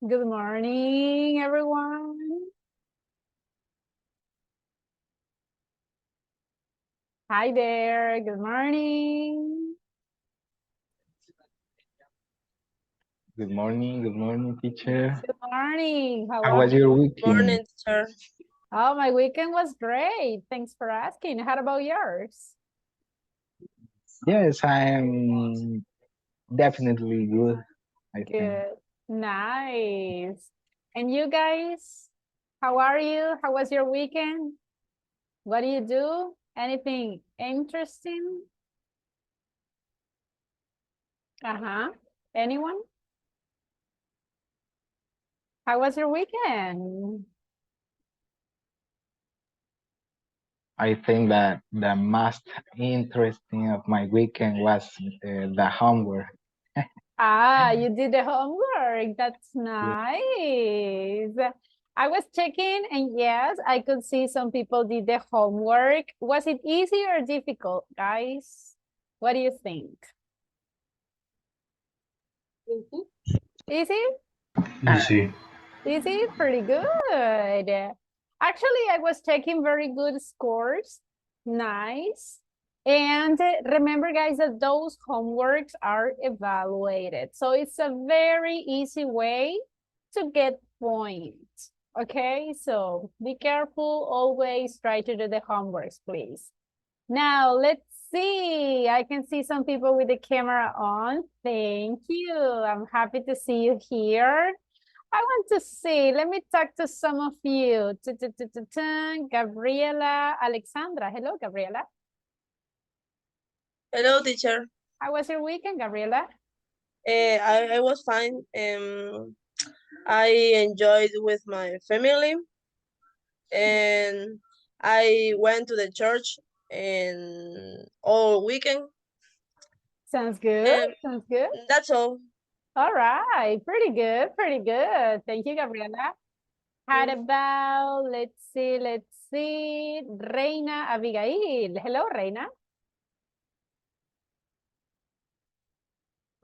Good morning, everyone. Hi there. Good morning. Good morning, teacher. Good morning. How How are was your you? weekend? Morning, sir. Oh, my weekend was great. Thanks for asking. How about yours? Yes, I am definitely good, I think. Good. Nice. And you guys, how are you? How was your weekend? What do you do? Anything interesting? Uh-huh. Anyone? How was your weekend? I think that the most interesting of my weekend was the homework. Ah, you did the homework. That's nice. I was checking, and yes, I could see some people did the homework. Was it easy or difficult, guys? What do you think? Easy? Easy. Easy? Pretty good. Actually, I was checking very good scores. Nice. And remember, guys, that those homeworks are evaluated. So it's a very easy way to get points. Okay, so be careful. Always try to do the homeworks, please. Now, let's see. I can see some people with the camera on. Thank you. I'm happy to see you here. I want to see. Let me talk to some of you. Gabriela, Alexandra. Hello, Gabriela. Hello, teacher. How was your weekend, Gabriela? I was fine. I enjoyed with my family, and I went to the church and all weekend. Sounds good. And Sounds good. that's all. All right. Pretty good. Pretty good. Thank you, Gabriela. How about, let's see, Reina Abigail. Hello, Reina.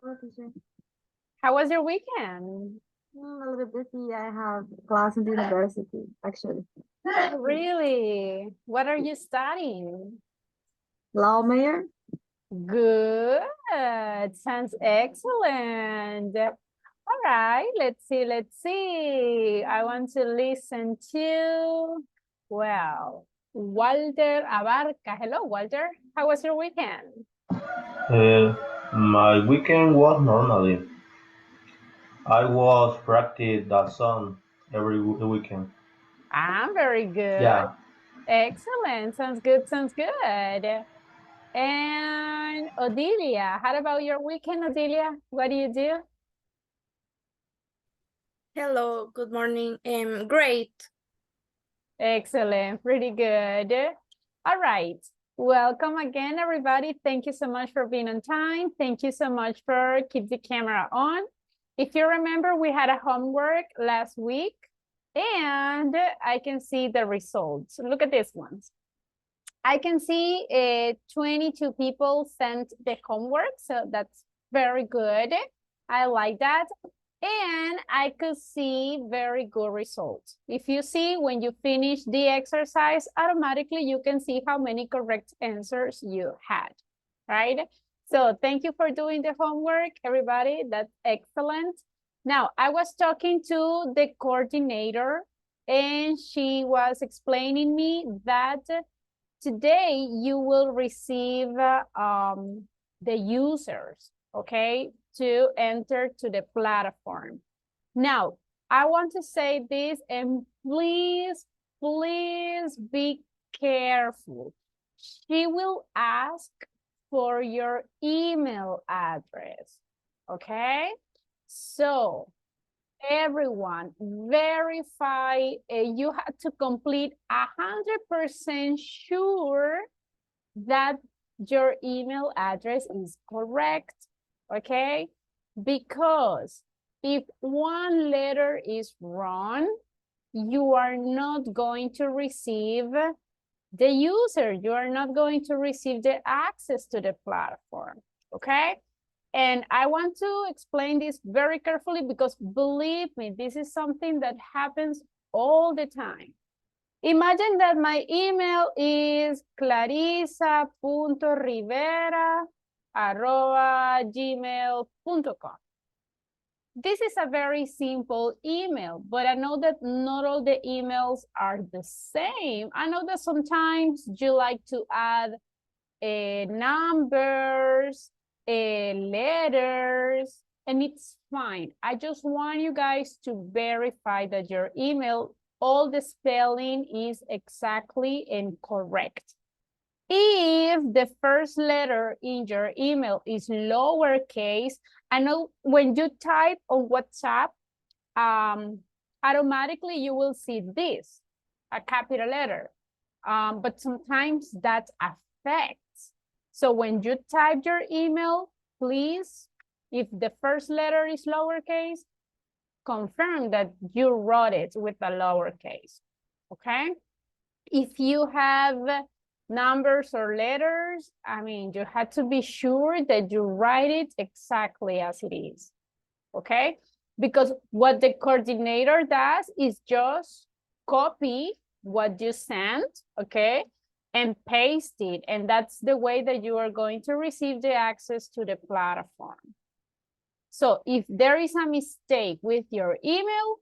Hello, teacher. How was your weekend? A little bit busy. I have class in the university, actually. Really? What are you studying? Law Mayor. Good. Sounds excellent. All right, let's see. I want to listen to, well, Walter Abarca. Hello, Walter. How was your weekend? My weekend was normally. I was practice that song every weekend. I'm very good. Yeah, Excellent. Sounds good. Sounds good. And Odilia, how about your weekend, Odilia? What do you do? Hello, good morning. Great. Excellent. Pretty good. All right. Welcome again, everybody. Thank you so much for being on time. Thank you so much for keep the camera on. If you remember, we had a homework last week and I can see the results. Look at this one. I can see 22 people sent the homework, so that's very good. I like that. And I could see very good results. If you see when you finish the exercise, automatically you can see how many correct answers you had, right? So thank you for doing the homework, everybody. That's excellent. Now, I was talking to the coordinator and she was explaining me that today you will receive the users, okay, to enter to the platform. Now, I want to say this, and please, please be careful. She will ask for your email address, okay? So everyone verify, you have to complete 100% sure that your email address is correct, okay? Because if one letter is wrong, you are not going to receive the user, you are not going to receive the access to the platform, okay? And I want to explain this very carefully because believe me, this is something that happens all the time. Imagine that my email is clarisa.rivera@gmail.com. This is a very simple email, but I know that not all the emails are the same. I know that sometimes you like to add numbers, letters, and it's fine. I just want you guys to verify that your email, all the spelling is exactly and correct. If the first letter in your email is lowercase, I know when you type on WhatsApp, automatically you will see this, a capital letter. But sometimes that affects. So when you type your email, please, if the first letter is lowercase, confirm that you wrote it with a lowercase, okay? If you have numbers or letters, I mean, you have to be sure that you write it exactly as it is, okay? Because what the coordinator does is just copy what you sent, okay? And paste it, and that's the way that you are going to receive the access to the platform. So if there is a mistake with your email,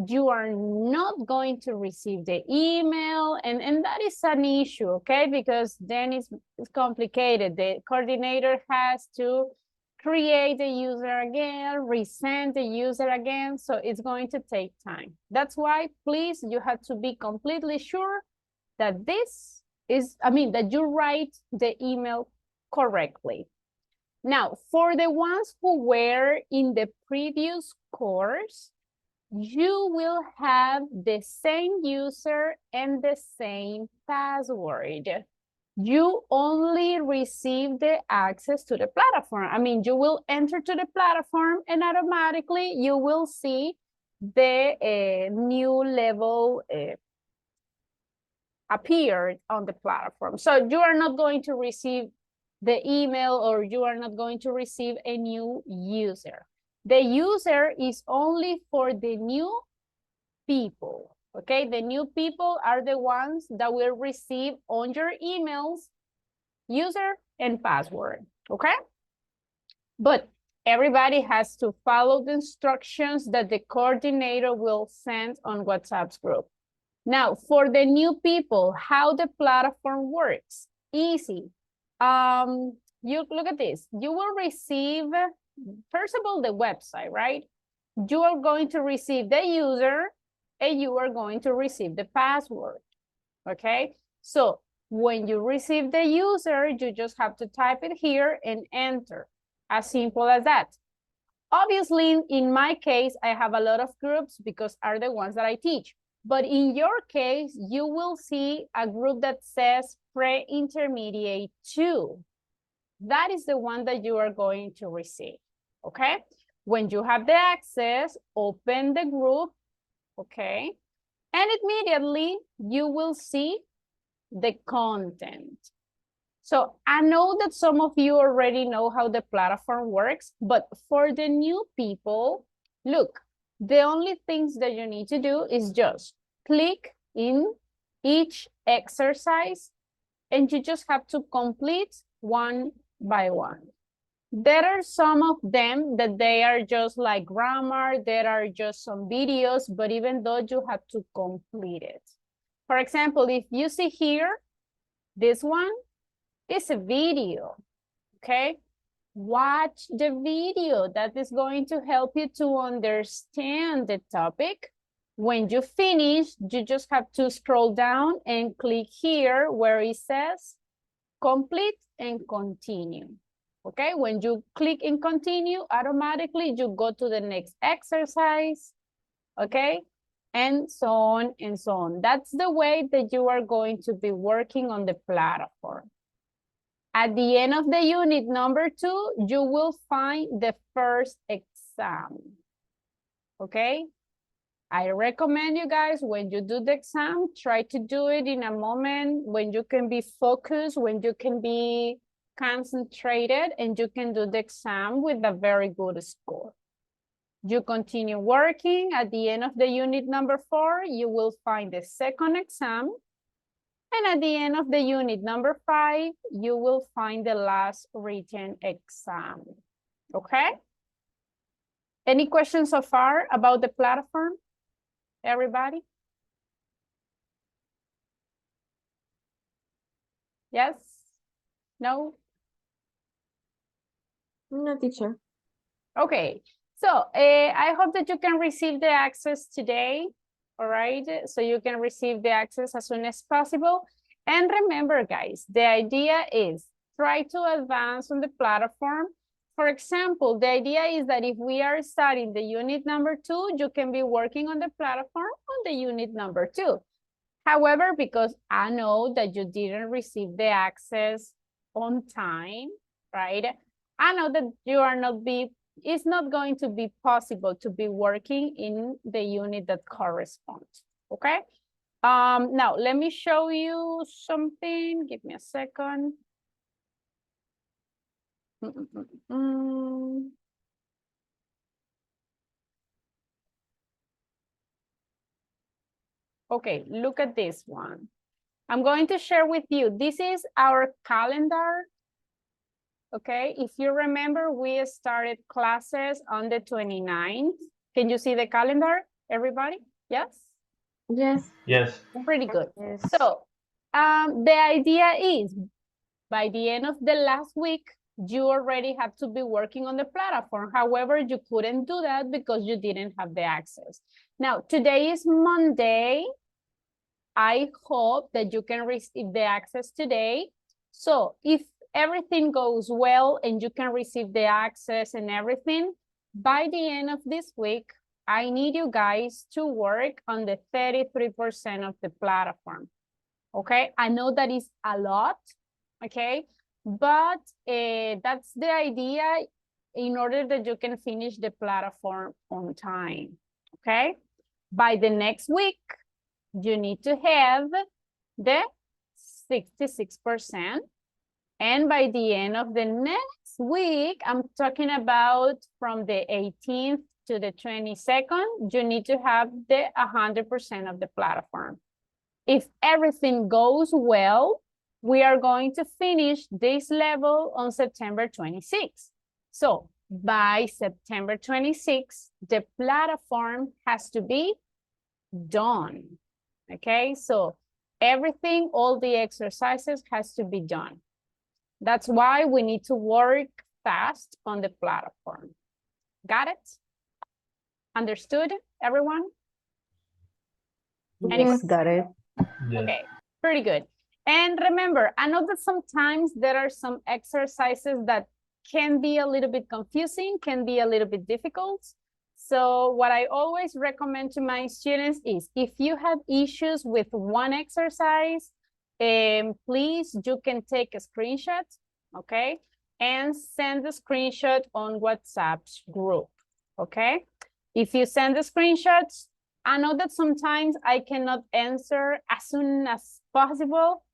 you are not going to receive the email, and that is an issue, okay? Because then it's complicated. The coordinator has to create the user again, resend the user again, so it's going to take time. That's why, please, you have to be completely sure that this is, that you write the email correctly. Now, for the ones who were in the previous course, you will have the same user and the same password. You only receive the access to the platform. You will enter to the platform and automatically you will see the new level appeared on the platform. So you are not going to receive the email or you are not going to receive a new user. The user is only for the new people, okay? The new people are the ones that will receive on your emails user and password, okay? But everybody has to follow the instructions that the coordinator will send on WhatsApp's group. Now, for the new people, how the platform works, easy. You look at this, you will receive, first of all, the website, right? You are going to receive the user and you are going to receive the password, okay? So when you receive the user, you just have to type it here and enter, as simple as that. Obviously, in my case, I have a lot of groups because are the ones that I teach. But in your case, you will see a group that says pre-intermediate 2. That is the one that you are going to receive, okay? When you have the access, open the group, okay? And immediately you will see the content. So I know that some of you already know how the platform works, but for the new people, look, the only things that you need to do is just click in each exercise and you just have to complete one by one. There are some of them that they are just like grammar, there are just some videos, but even though you have to complete it. For example, if you see here, this one is a video, okay? Watch the video. That is going to help you to understand the topic. When you finish, you just have to scroll down and click here where it says complete and continue. Okay, when you click and continue, automatically you go to the next exercise, okay? And so on and so on. That's the way that you are going to be working on the platform. At the end of the unit number 2, you will find the first exam, okay? I recommend you guys, when you do the exam, try to do it in a moment when you can be focused, when you can be concentrated, and you can do the exam with a very good score. You continue working. At the end of the unit number 4, you will find the second exam. And at the end of the unit number 5, you will find the last written exam. Okay? Any questions so far about the platform? Everybody? Yes? No? No, teacher. Okay. So I hope that you can receive the access today. All right. So you can receive the access as soon as possible. And remember, guys, the idea is try to advance on the platform. For example, the idea is that if we are starting the unit number 2, you can be working on the platform on the unit number 2. However, because I know that you didn't receive the access on time, right? I know that you are not it's not going to be possible to be working in the unit that corresponds, okay? Now, let me show you something. Give me a second. Okay, look at this one. I'm going to share with you. This is our calendar. Okay, if you remember, we started classes on the 29th. Can you see the calendar, everybody? Yes? Yes. Yes. Pretty good. Yes. So the idea is by the end of the last week, you already have to be working on the platform. However, you couldn't do that because you didn't have the access. Now, today is Monday. I hope that you can receive the access today. So if everything goes well and you can receive the access and everything, by the end of this week, I need you guys to work on the 33% of the platform. Okay, I know that is a lot, okay, but that's the idea in order that you can finish the platform on time, okay? By the next week, you need to have the 66%. And by the end of the next week, I'm talking about from the 18th to the 22nd, you need to have the 100% of the platform. If everything goes well, we are going to finish this level on September 26th. So by September 26th, the platform has to be done. Okay, so everything, all the exercises has to be done. That's why we need to work fast on the platform. Got it? Understood, everyone? Yes. Got it. Yes. Okay, pretty good. And remember, I know that sometimes there are some exercises that can be a little bit confusing, can be a little bit difficult. So what I always recommend to my students is if you have issues with one exercise, please, you can take a screenshot, okay? And send the screenshot on WhatsApp's group, okay? If you send the screenshots, I know that sometimes I cannot answer as soon as possible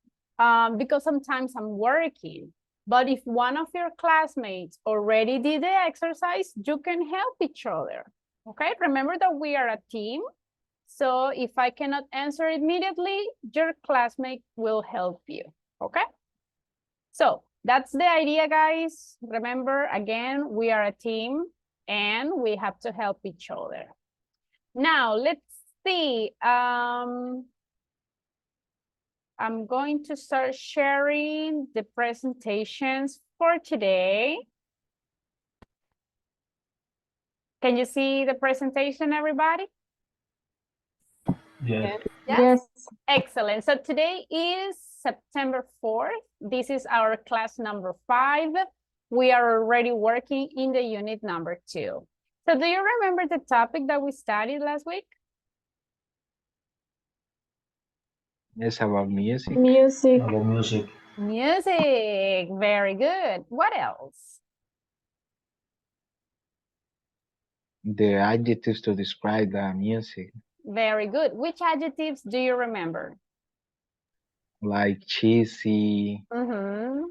because sometimes I'm working. But if one of your classmates already did the exercise, you can help each other. Okay, remember that we are a team. So if I cannot answer immediately, your classmate will help you. Okay, so that's the idea, guys. Remember, again, we are a team and we have to help each other. Now, let's see. I'm going to start sharing the presentations for today. Can you see the presentation, everybody? Yes. Yes. Excellent. So today is September 4th. This is our class number 5. We are already working in the unit number 2. So do you remember the topic that we studied last week? Yes, about music. Music. About music. Music. Very good. What else? The adjectives to describe the music, Very good. Which adjectives do you remember? like cheesy, Mm-hmm.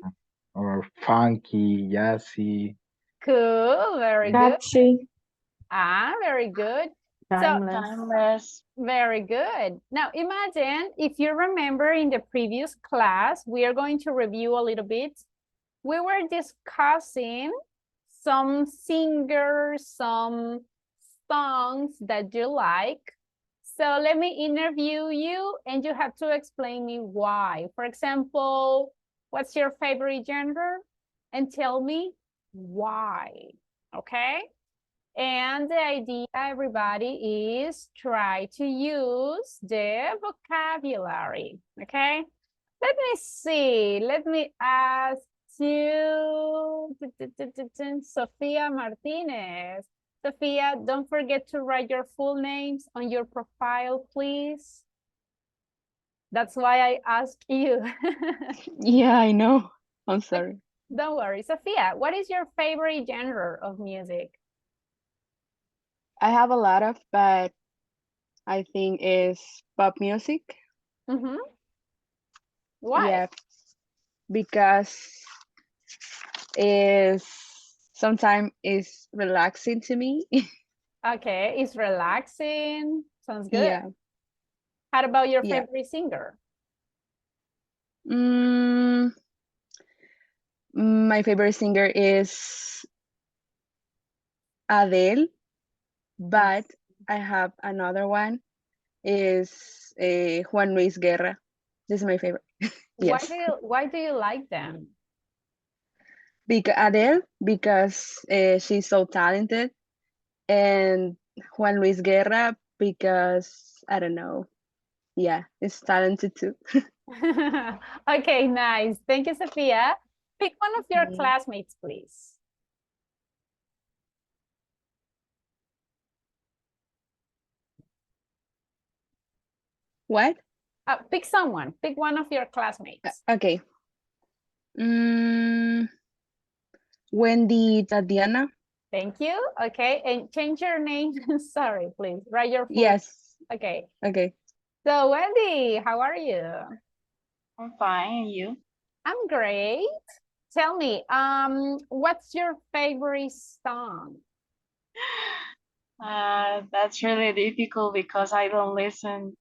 or funky, jazzy. Cool, very good. Catchy. Very good. Timeless. Timeless. Very good. Now imagine if you remember in the previous class, we are going to review a little bit. We were discussing some singers, some songs that you like. So let me interview you and you have to explain me why. For example, what's your favorite genre? And tell me why, okay? And the idea, everybody, is try to use the vocabulary, okay? Let me see, let me ask you, Sofia Martinez. Sophia, don't forget to write your full names on your profile, please. That's why I asked you. Yeah, I know. I'm sorry. Don't worry. Sophia, what is your favorite genre of music? I have a lot of, but I think is pop music. Mm-hmm. Why? Yeah, because is sometimes is relaxing to me. Okay, it's relaxing. Sounds good. Yeah. How about your Yeah. favorite singer? My favorite singer is Adele, but I have another one is Juan Luis Guerra. This is my favorite. Why Yes. why do you like them? Because Adele, because she's so talented, and Juan Luis Guerra because I don't know. Yeah, he's talented too. Okay, nice. Thank you, Sophia. Pick one of your Mhm. classmates, please. What? Pick someone. Pick one of your classmates. Okay. Wendy Tatiana. Thank you. Okay, and change your name. Sorry, please. Write your full. Yes. Okay. Okay. So, Wendy, how are you? I'm fine. And you? I'm great. Tell me, what's your favorite song? That's really difficult because I don't listen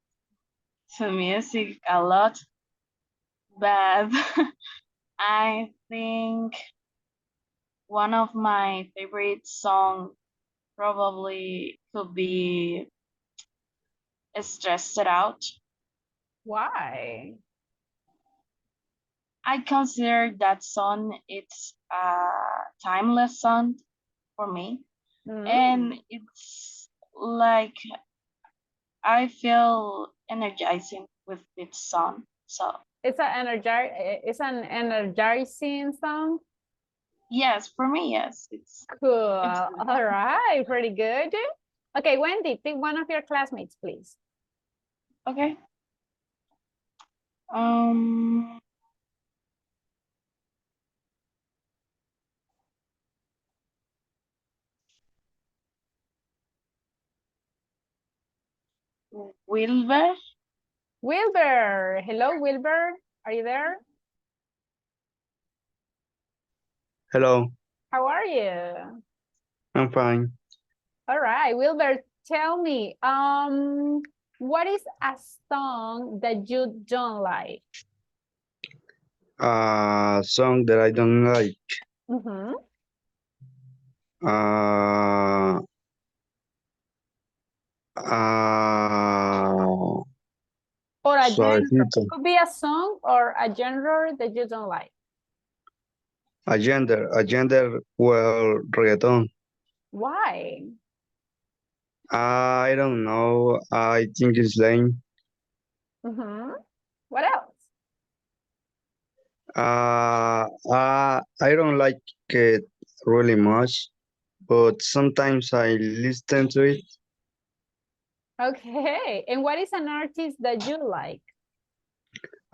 to music a lot. But I think one of my favorite songs probably could be Stressed Out. Why? I consider that song it's a timeless song for me. And it's like I feel energizing with this song. So It's an energizing song. yes, for me, yes, it's Cool. good. All right, pretty good. Okay, Wendy, pick one of your classmates, please. Okay. Um, Wilber. Wilbur. Hello, Wilbur. Are you there? Hello, How are you? I'm fine. All right, Wilbur, tell me, what is a song that you don't like? A song that I don't like. Mm-hmm. Uh, uh, Or a genre. Suavecito. Could be a song or a genre that you don't like. A gender, well, reggaeton. Why? I don't know. I think it's lame. Mm-hmm. What else? I don't like it really much, but sometimes I listen to it. Okay, and what is an artist that you like?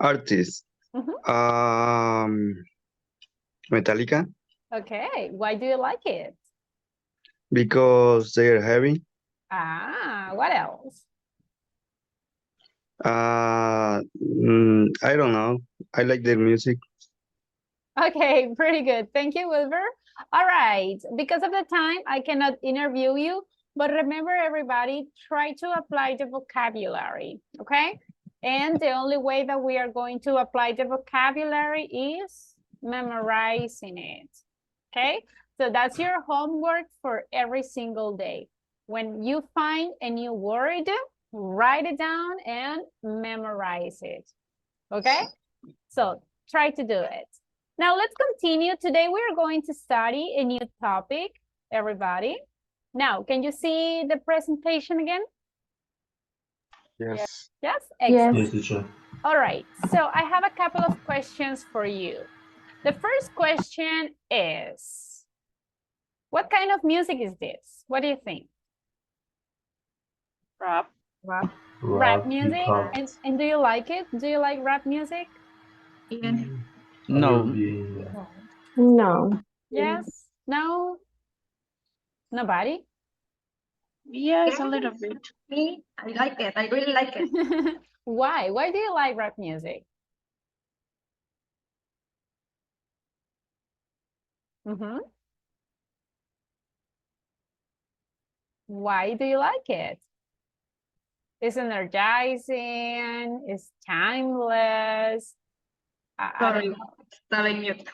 Artists. Mm-hmm. Metallica, Okay, why do you like it? because they're heavy. What else? I don't know. I like their music. Okay, pretty good. Thank you, Wilbur. All right, because of the time, I cannot interview you, but remember everybody, try to apply the vocabulary, okay? And the only way that we are going to apply the vocabulary is memorizing it, okay? So that's your homework for every single day. When you find a new word, write it down and memorize it, okay? So try to do it. Now let's continue. Today we are going to study a new topic, everybody. Now, can you see the presentation again? Yes. Yes? Excellent. Yes, teacher. All right, so I have a couple of questions for you. The first question is, what kind of music is this? What do you think? Rap. Rap Rap, music? hip hop. And do you like it? Do you like rap music? No. No. Yes? No? Nobody? Yes, a little bit. Me, I like it. I really like it. Why? Why do you like rap music? Why do you like it? It's energizing, it's timeless. I don't know. Estaba en mute.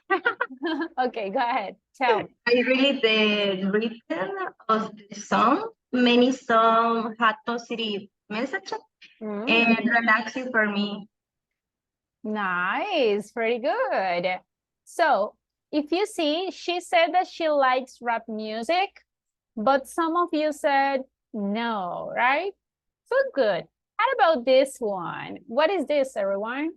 Okay, go ahead. Tell me. I really the rhythm of the song. Many songs had positive message and relaxing for me. Nice, very good. So, if you see, she said that she likes rap music, but some of you said no, right? So good. How about this one? What is this, everyone?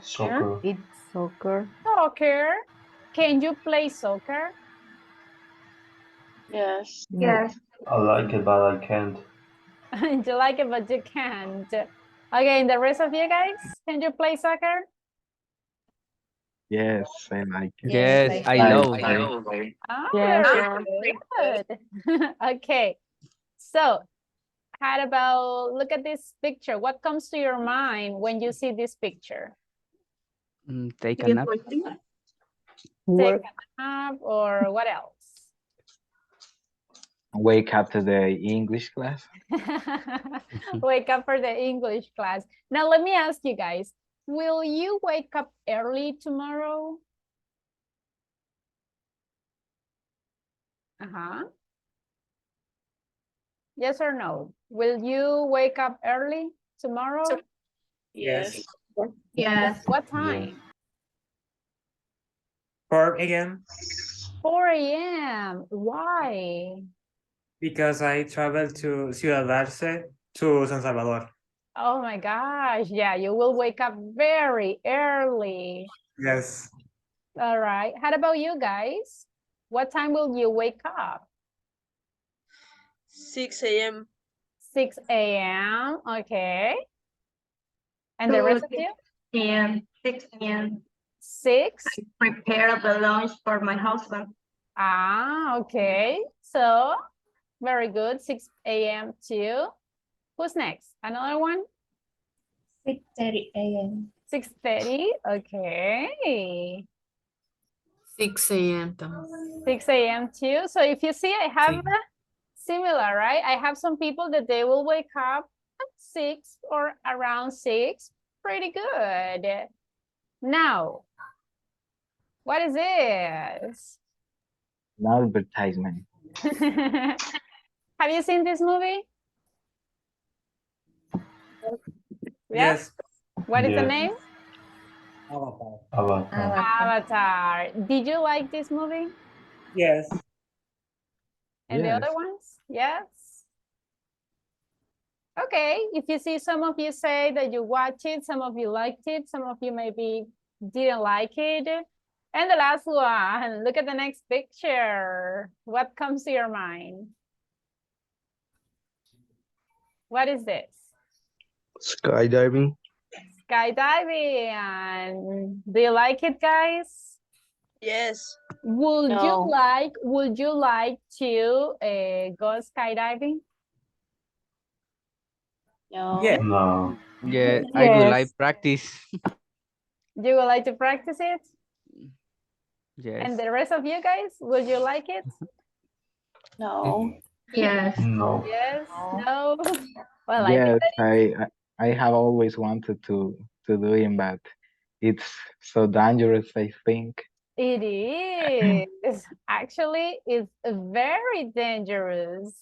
Soccer. It's soccer. Soccer. Can you play soccer? Yes. Yes. I like it, but I can't. You like it, but you can't. Okay, and the rest of you guys, can you play soccer? Yes, I like it. Yes, I love it. Oh, Yes. very good. Okay, so how about, look at this picture. What comes to your mind when you see this picture? Take a nap. Take a nap or what else? Wake up to the English class. Wake up for the English class. Now, let me ask you guys, will you wake up early tomorrow? Yes or no? Will you wake up early tomorrow? Yes. Yes. What time? 4 a.m. 4 a.m. Why? because I travel to Ciudad Arce to San Salvador. Oh my gosh. Yeah, you will wake up very early. Yes. All right. How about you guys? What time will you wake up? 6 a.m. 6 a.m. Okay. And the rest of you? And 6 a.m. 6? Prepare the lunch for my husband. Ah, okay. So, very good. 6 a.m. too. Who's next? Another one? 6:30 a.m. 6:30. Okay. 6 a.m. 6 a.m. too. So if you see, I have similar, right? I have some people that they will wake up at 6 or around 6. Pretty good. Now, what is this? An advertisement. Have you seen this movie? Yes. What is the Yes. name? Avatar. Avatar. Did you like this movie? Yes. And the Yes. other ones? Yes. Okay, if you see, some of you say that you watched it, some of you liked it, some of you maybe didn't like it. And the last one, look at the next picture. What comes to your mind? What is this? Skydiving. Skydiving. And do you like it, guys? Yes. Would No. you like to go skydiving? No. Yeah. No. Yeah, I would like practice. You would like to practice it? Yes. And the rest of you guys, would you like it? No. Yes. No. Yes, no. Well, I think Yes, that I have always wanted to do it, but it's so dangerous, I think. it is. Actually, it's very dangerous.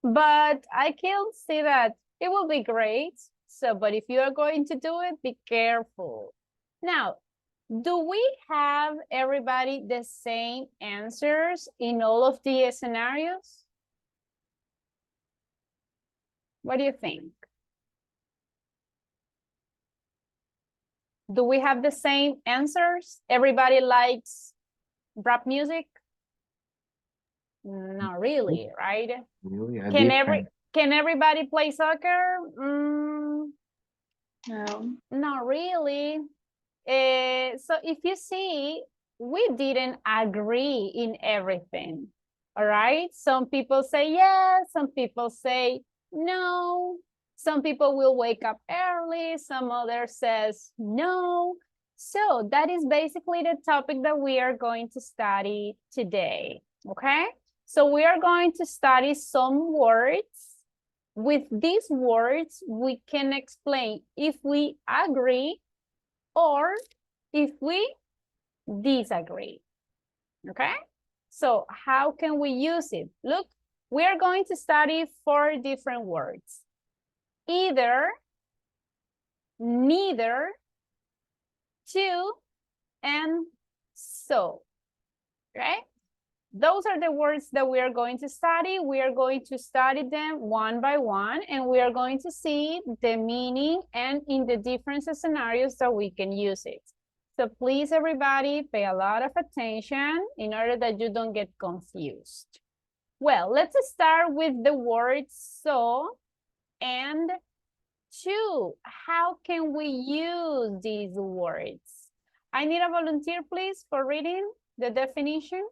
But I can see that it will be great. So, but if you are going to do it, be careful. Now, do we have everybody the same answers in all of the scenarios? What do you think? Do we have the same answers? Everybody likes rap music? Not really, right? Really, a Can different. can everybody play soccer? No. Not really. So if you see, we didn't agree in everything. All right. Some people say yes, some people say no. Some people will wake up early, some others says no. So that is basically the topic that we are going to study today. Okay. So we are going to study some words. With these words, we can explain if we agree or if we disagree. Okay? So how can we use it? Look, we are going to study 4 different words. Either, neither, to, and so. Right? Those are the words that we are going to study. We are going to study them one by one, and we are going to see the meaning and in the different scenarios that we can use it. So please, everybody, pay a lot of attention in order that you don't get confused. Well, let's start with the words so and to. How can we use these words? I need a volunteer, please, for reading the definition.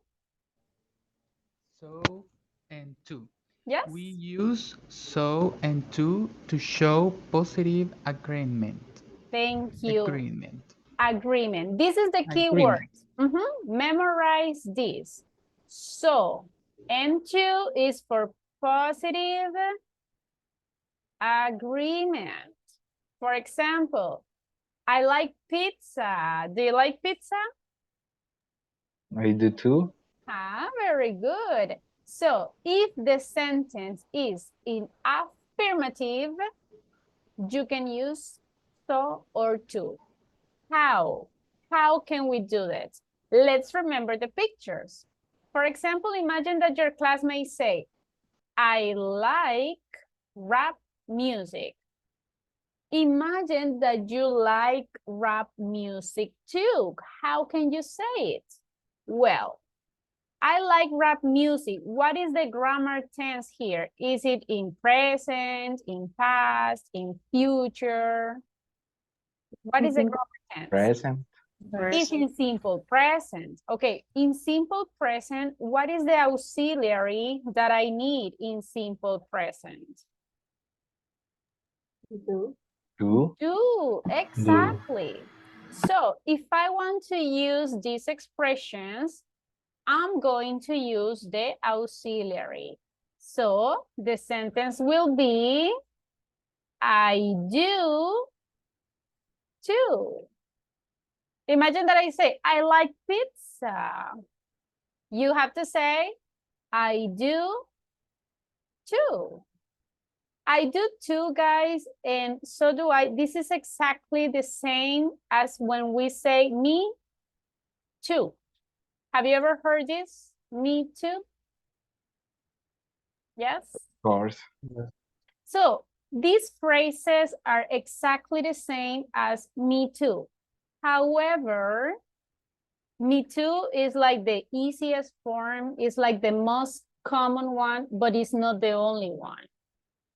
So and to. Yes. We use so and to show positive agreement. Thank you. Agreement. Agreement. This is the key Agreement. word. Memorize this. So, and to is for positive agreement. For example, I like pizza. Do you like pizza? I do too. Ah, very good. So if the sentence is in affirmative, you can use so or to. How? How can we do that? Let's remember the pictures. For example, imagine that your classmates say, I like rap music. Imagine that you like rap music too. How can you say it? Well, I like rap music. What is the grammar tense here? Is it in present, in past, in future? What is the grammar tense? Present. It's in simple present. Okay, in simple present, what is the auxiliary that I need in simple present? Do. Do, exactly. So if I want to use these expressions, I'm going to use the auxiliary. So the sentence will be, I do too. Imagine that I say, I like pizza. You have to say, I do too. I do too, guys, and so do I. This is exactly the same as when we say me too. Have you ever heard this? Me too? Yes? Of course. So these phrases are exactly the same as me too. However, me too is like the easiest form, is like the most common one, but it's not the only one.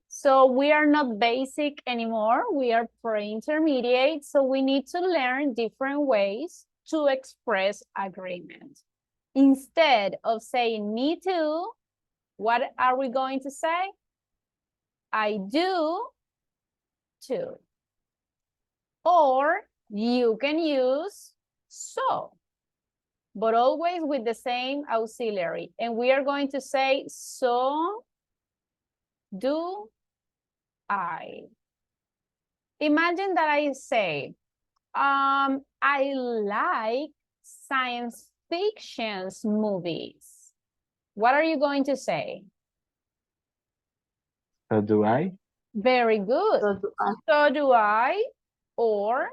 So we are not basic anymore. We are pre-intermediate. So we need to learn different ways to express agreement. Instead of saying me too, what are we going to say? I do too. Or you can use so, but always with the same auxiliary. And we are going to say, so do I. Imagine that I say, I like science fiction movies. What are you going to say? So do I? Very good. So do I, or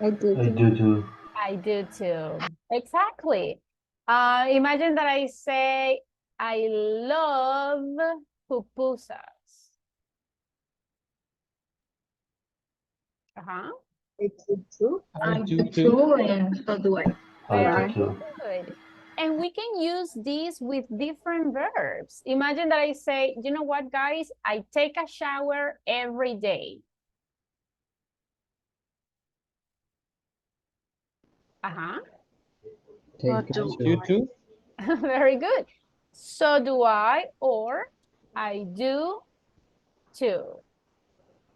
I do I do too. I do too. Exactly. Imagine that I say, I love pupusas. Uh-huh. I do too. I do do too. too, and so do I. I Very do too. good. And we can use these with different verbs. Imagine that I say, you know what, guys? I take a shower every day. Uh-huh. I do too. Very good. So do I, or I do too.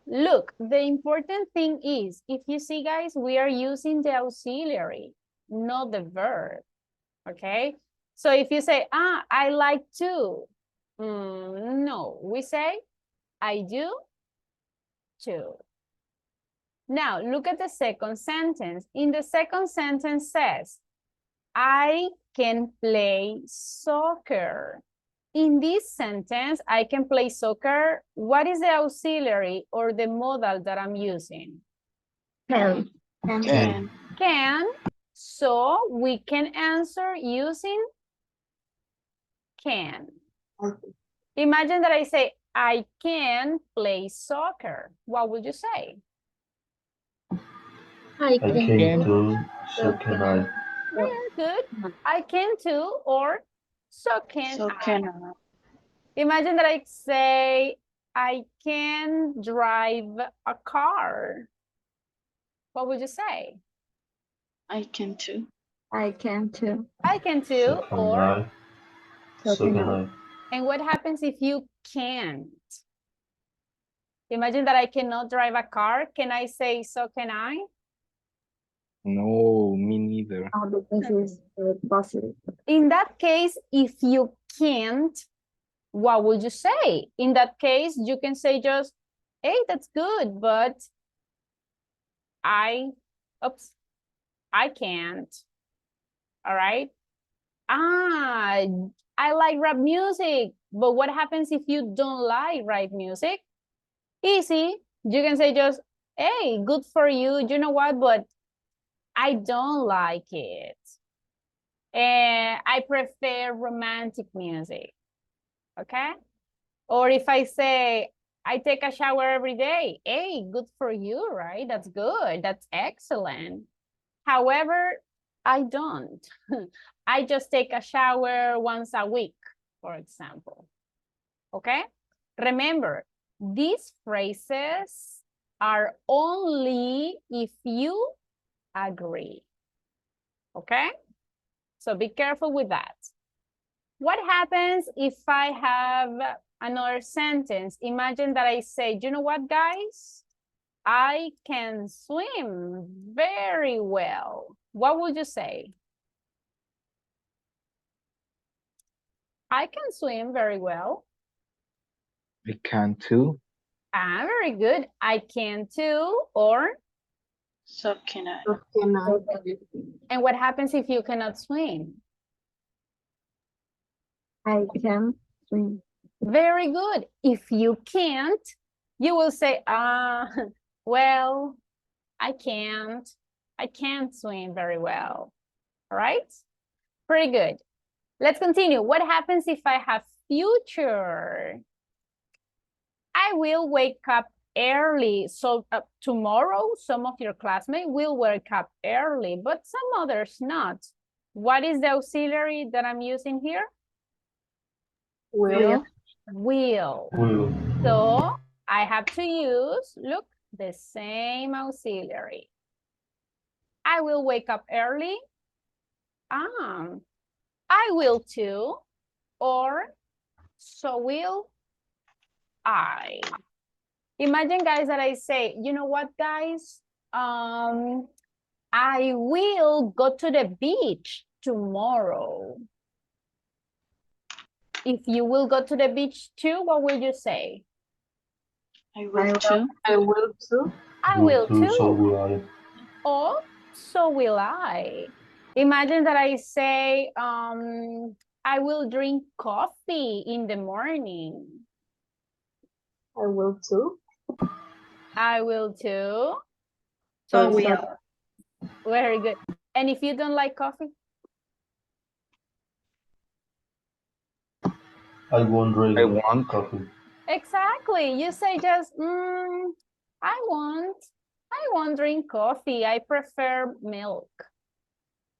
Look, the important thing is, if you see, guys, we are using the auxiliary, not the verb, okay? So if you say, I like to, no, we say, I do too. Now, look at the second sentence. In the second sentence says, I can play soccer. In this sentence, I can play soccer. What is the auxiliary or the modal that I'm using? Can. Can. Can. So we can answer using can. Imagine that I say, I can play soccer. What would you say? I I can. can too. So can I. Very good. I can too, or so can So I. can I. Imagine that I say, I can drive a car. What would you say? I can too. I can too. I can too, So can or, I. So can I. and what happens if you can't? Imagine that I cannot drive a car. Can I say, so can I? No, me neither. No, because it's positive. In that case, if you can't, what would you say? In that case, you can say just, hey, that's good, but I can't. All right. I like rap music, but what happens if you don't like rap music? Easy. You can say just, hey, good for you. You know what? But I don't like it. And I prefer romantic music. Okay. Or if I say, I take a shower every day. Hey, good for you, right? That's good. That's excellent. However, I don't. I just take a shower once a week, for example. Okay? Remember, these phrases are only if you agree. Okay? So be careful with that. What happens if I have another sentence? Imagine that I say, you know what, guys? I can swim very well. What would you say? I can swim very well. I can too. Very good. I can too, or? So can I. So can I. And what happens if you cannot swim? I can swim. Very good. If you can't, you will say, well, I can't swim very well. All right? Pretty good. Let's continue. What happens if I have future? I will wake up early. So tomorrow, some of your classmates will wake up early, but some others not. What is the auxiliary that I'm using here? Will. Will. Will. So I have to use, look, the same auxiliary. I will wake up early. I will too, or so will I. Imagine, guys, that I say, you know what, guys? I will go to the beach tomorrow. If you will go to the beach too, what will you say? I will too. I will too. I You will too, so too. will I. Or so will I. Imagine that I say, I will drink coffee in the morning. I will too. I will too. So will. Very good. And if you don't like coffee? I won't drink I want. coffee. Exactly. You say just, I won't drink coffee. I prefer milk.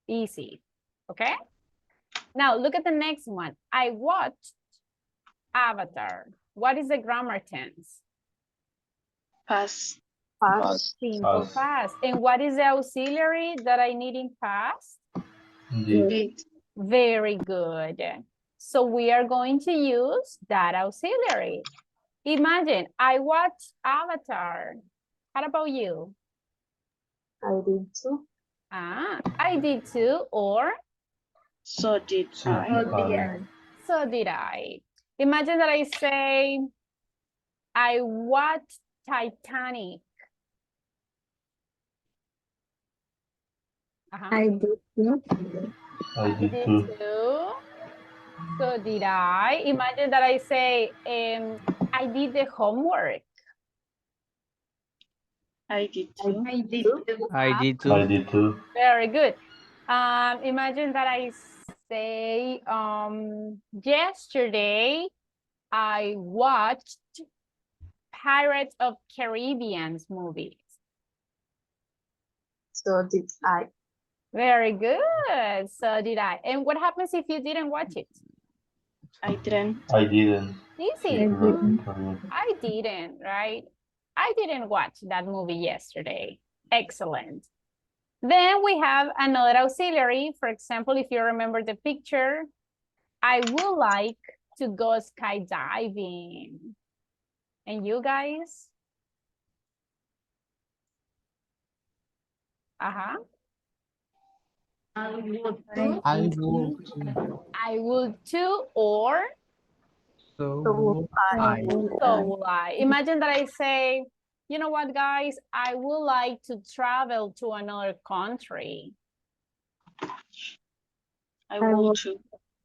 Easy. Okay? Now look at the next one. I watched Avatar. What is the grammar tense? Past. Past. Simple Past. past. And what is the auxiliary that I need in past? Did. Very good. So we are going to use that auxiliary. Imagine, I watched Avatar. How about you? I did too. I did too, or So did So I. I. so did I. Imagine that I say, I watched Titanic. I did too. I did Did too. too. So did I. Imagine that I say, I did the homework. I did too. I did too. I did too. I did too. Very good. Imagine that I say, yesterday I watched Pirates of Caribbean's movies. So did I. Very good. So did I. And what happens if you didn't watch it? I didn't. I didn't. Easy. I didn't, right? I didn't watch that movie yesterday. Excellent. Then we have another auxiliary. For example, if you remember the picture, I would like to go skydiving. And you guys? Uh-huh. I would I will too. I would too, or So So will I. so will I. Imagine that I say, you know what, guys? I would like to travel to another country. I will too.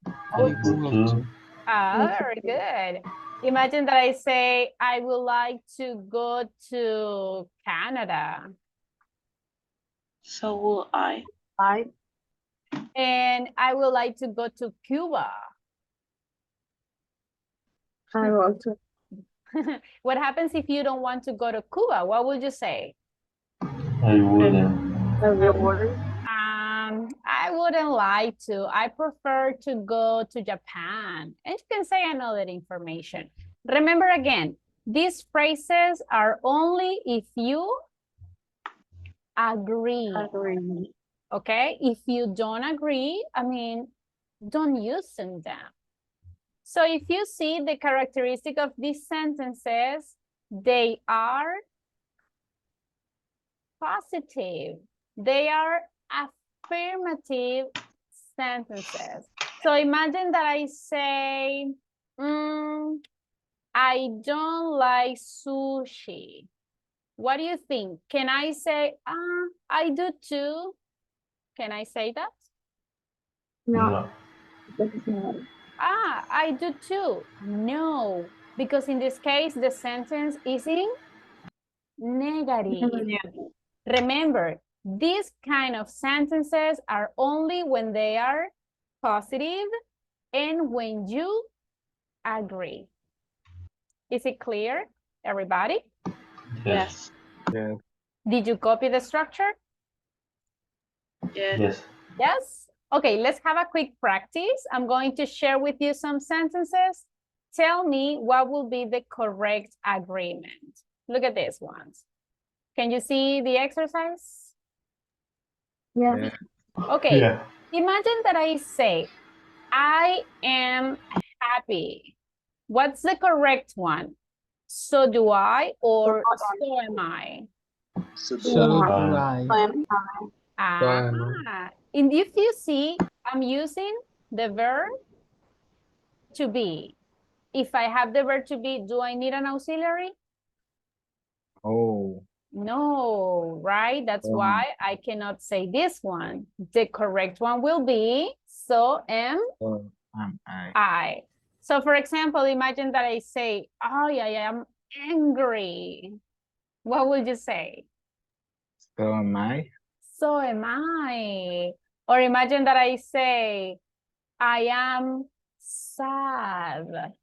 I will too. Very good. Imagine that I say, I would like to go to Canada. So will I. And I would like to go to Cuba. I will too. What happens if you don't want to go to Cuba? What would you say? I wouldn't. I wouldn't like to. I prefer to go to Japan. And you can say another information. Remember again, these phrases are only if you agree. Okay? If you don't agree, I mean, don't use them. So if you see the characteristic of these sentences, they are positive. They are affirmative sentences. So imagine that I say, I don't like sushi. What do you think? Can I say, I do too? Can I say that? No. I do too. No, because in this case, the sentence is in negative. Remember, these kind of sentences are only when they are positive and when you agree. Is it clear, everybody? Yes. Yes. Did you copy the structure? Yes. Yes. Yes? Okay, let's have a quick practice. I'm going to share with you some sentences. Tell me what will be the correct agreement. Look at these ones. Can you see the exercise? Yeah. Okay, Yeah. imagine that I say, I am happy. What's the correct one? So do I or so am I? So So do I. I. And if you see, I'm using the verb to be. If I have the verb to be, do I need an auxiliary? Oh, No, right? That's why I cannot say this one. The correct one will be, so am so am I. I. So for example, imagine that I say, oh, yeah, I'm angry. What would you say? So am I. So am I. Or imagine that I say, I am sad.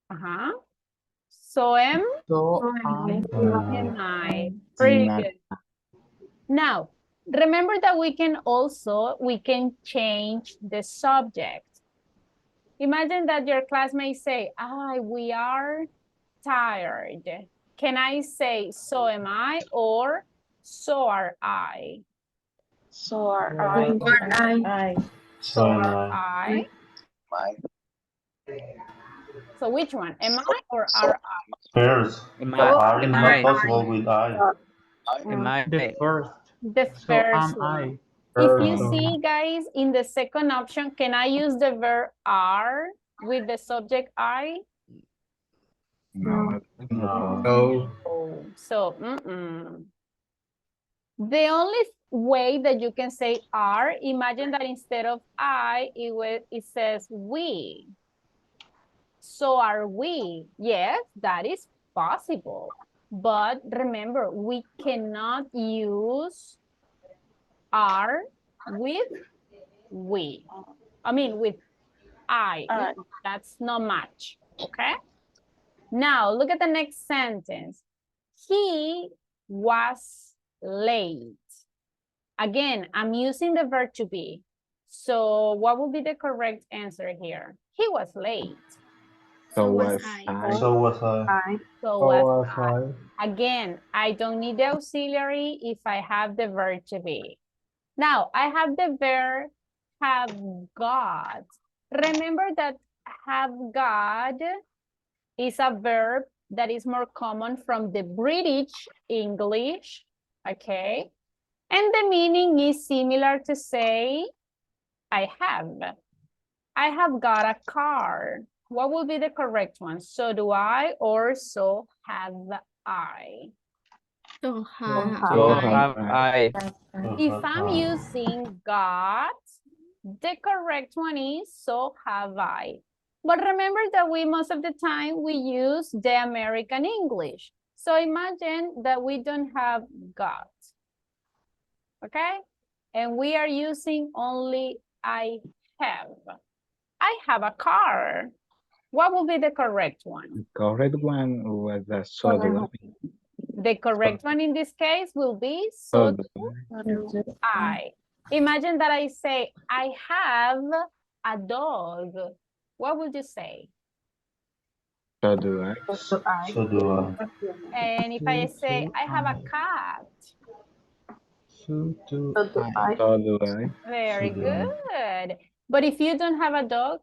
Uh-huh. So am So am I. Pretty Not good. Now, remember that we can change the subject. Imagine that your classmates say, we are tired. Can I say, so am I, or so are I? So are I. So am are I. I. So which one, am I or are First, Am are is am not I? possible with I. Am I? the first. the So first am one? I. If you so see, guys, in the second option, can I use the verb are with the subject I? no. No. So Oh, so the only way that you can say are, imagine that instead of I, it says we. So are we? Yes, that is possible. But remember, we cannot use are with we. I mean, with I. I. That's not much, okay? Now, look at the next sentence. He was late. Again, I'm using the verb to be. So what would be the correct answer here? He was late. So was I. So was I. So was I. Again, I don't need the auxiliary if I have the verb to be. Now, I have the verb have got. Remember that have got is a verb that is more common from the British English, okay? And the meaning is similar to say, I have got a car. What will be the correct one? So do I or so have I? So So have I. If I'm using got, the correct one is so have I. But remember that most of the time we use the American English. So imagine that we don't have got, okay? And we are using only I have. I have a car. What will be the correct one? Correct one was the so do I. The correct one in this case will be so So do I. Imagine that I say, I have a dog. What would you say? do I. So do I. And if I say, I have a cat. So do I. So do I. Very So do I. good. But if you don't have a dog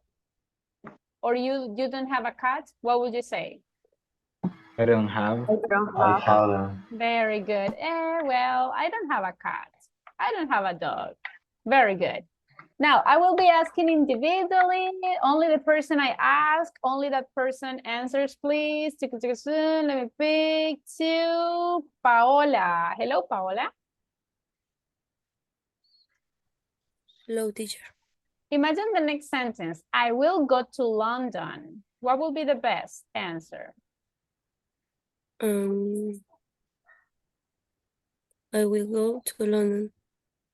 or you don't have a cat, what would you say? I don't have. I haven't. Very good. Well, I don't have a cat. I don't have a dog. Very good. Now, I will be asking individually. Only the person I ask, only that person answers, please. Let me pick to Paola. Hello, Paola. Hello, teacher. Imagine the next sentence. I will go to London. What will be the best answer? I will go to London.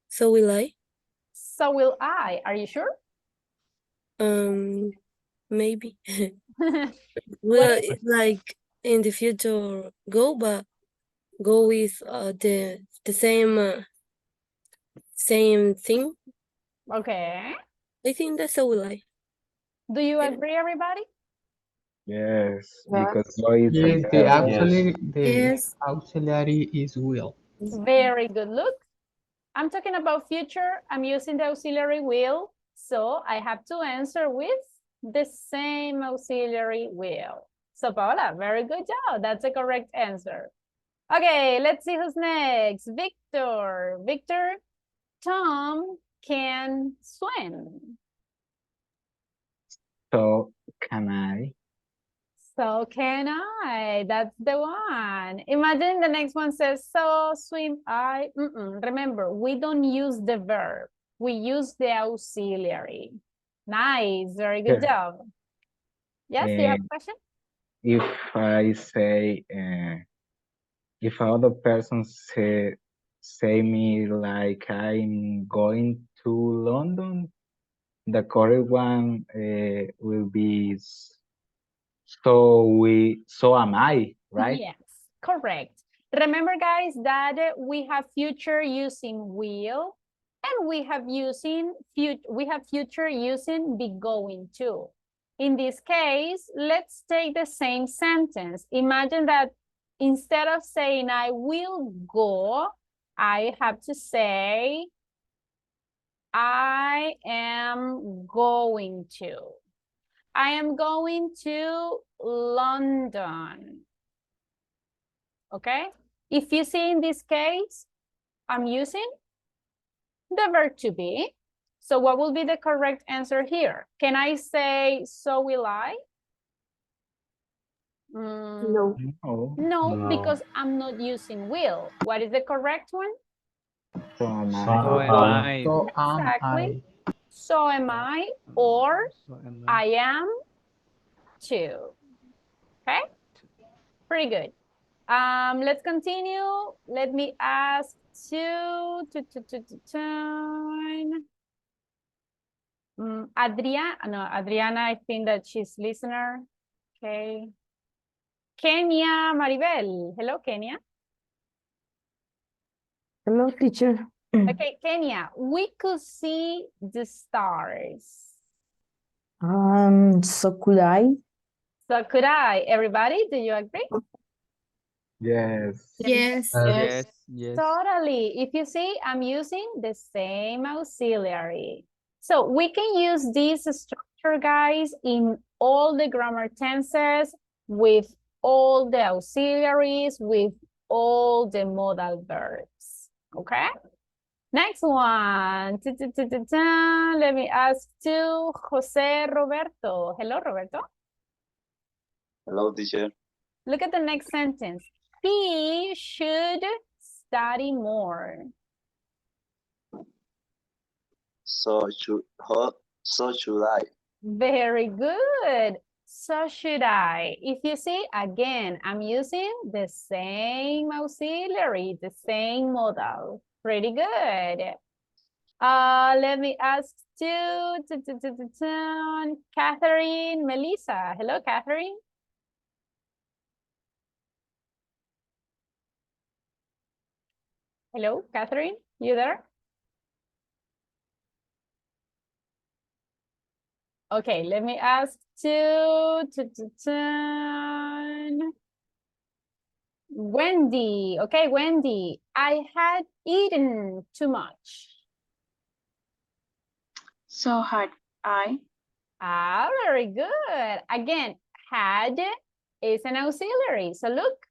So will I? So will I. Are you sure? Maybe. Well, like in the future, but go with the same thing. Okay. I think that's so will I. Do you agree, everybody? Yes, because boy is Yes, a auxiliary is will. Very good. Look, I'm talking about future. I'm using the auxiliary will. So I have to answer with the same auxiliary will. So Paola, very good job. That's the correct answer. Okay, let's see who's next. Victor. Victor, Tom can swim. So can I? So can I. That's the one. Imagine the next one says, so swim I. Remember, we don't use the verb. We use the auxiliary. Nice. Very good job. Yes, do you have a question? If I say, if other person say me like I'm going to London, the correct one will be so am I, right? Yes, correct. Remember, guys, that we have future using will, and we have future using be going to. In this case, let's take the same sentence. Imagine that instead of saying I will go, I have to say I am going to. I am going to London. Okay? If you see in this case, I'm using the verb to be. So what will be the correct answer here? Can I say, so will I? No. No, because I'm not using will. What is the correct one? So am So am I. I. So am Exactly. I. So am I, or So am I. I am too. Okay? Pretty good. Let's continue. Let me ask Adriana, I think that she's listener. Okay. Kenya Maribel. Hello, Kenya. Hello, teacher. Okay, Kenya, we could see the stars. So could I? So could I? Everybody, do you agree? Yes. Yes. Yes. Yes. Totally. If you see, I'm using the same auxiliary. So we can use this structure, guys, in all the grammar tenses with all the auxiliaries, with all the modal verbs. Okay? Next one. Let me ask to Jose Roberto. Hello, Roberto. Hello, teacher. Look at the next sentence. He should study more. So should I. Very good. So should I. If you see, again, I'm using the same auxiliary, the same modal. Pretty good. Let me ask Catherine Melissa. Hello, Catherine. Hello, Catherine, you there? Okay, let me ask Wendy. Okay, Wendy, I had eaten too much. So had I. Ah, very good. Again, had is an auxiliary. So look,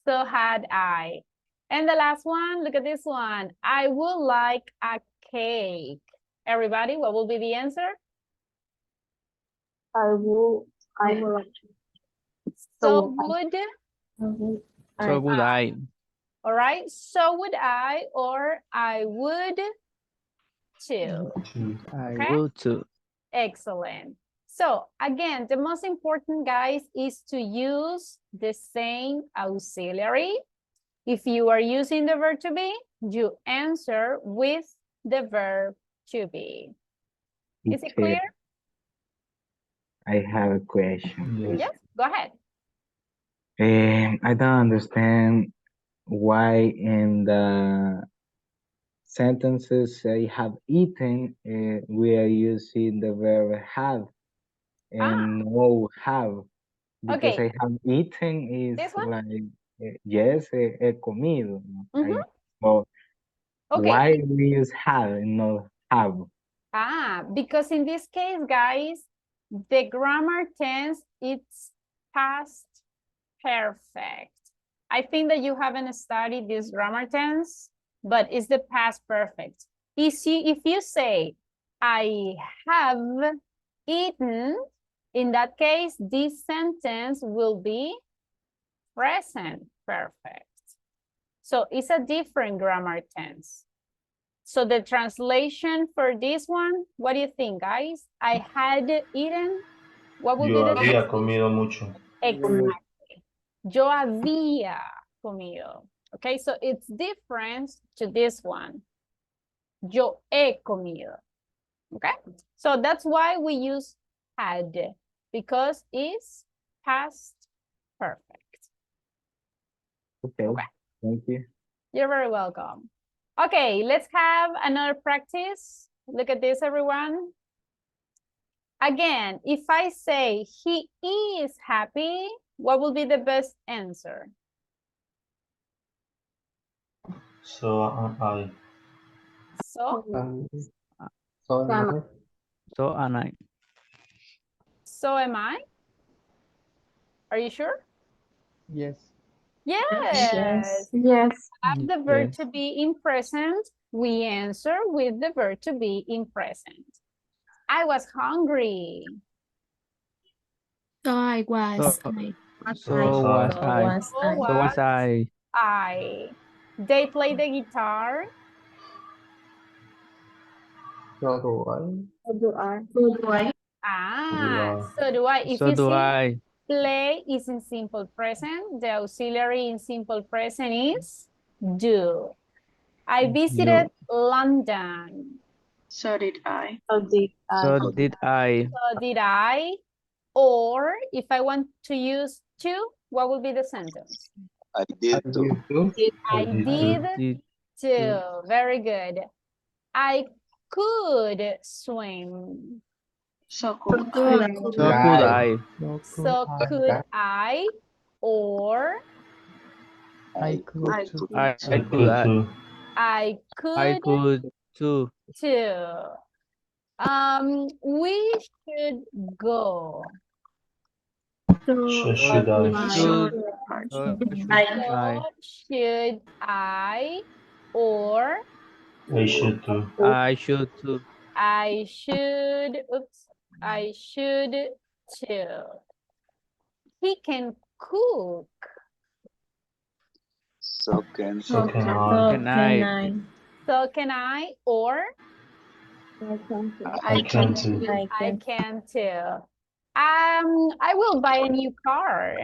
so had I. And the last one, look at this one. I would like a cake. Everybody, what will be the answer? I will. So would. So would I. All right, so would I, or I would too. I Okay? will too. Excellent. So again, the most important, guys, is to use the same auxiliary. If you are using the verb to be, you answer with the verb to be. Is it clear? I have a question. Yes, go ahead. I don't understand why in the sentences I have eaten, we are using the verb have and no have. Because Okay. I have eaten is This one? like, yes, he comido. But Okay. why we use have and not have? Because in this case, guys, the grammar tense, it's past perfect. I think that you haven't studied this grammar tense, but it's the past perfect. If you say, I have eaten, in that case, this sentence will be present perfect. So it's a different grammar tense. So the translation for this one, what do you think, guys? I had eaten. What would Yo be the había comido mucho. Exactly. Yo había comido. Okay, so it's different to this one. Yo he comido. Okay, so that's why we use had, because it's past perfect. Okay. Thank you. You're very welcome. Okay, let's have another practice. Look at this, everyone. Again, if I say he is happy, what will be the best answer? So am I. So, So am I. so am I? Are you sure? Yes. Yes. Yes. Have the verb Yes. to be in present. We answer with the verb to be in present. I was hungry. So I was. So was I. So So was I. I. They play the guitar. So do I. Ah, so do I. If So you do see, I. play is in simple present. The auxiliary in simple present is do. I visited London. So did I. So did I. So did I. Or if I want to use to, what will be the sentence? I did too. I did Did too. Very good. I could swim. So could so could I. So could I, or I could too. I I could could I. too. I I could too. too. We should go. So should I. Should So I. should I, or I should too. I should too. I should, oops, I should too. He can cook. So can So can I. Can I? So can I, or I can too. I can too. I will buy a new car.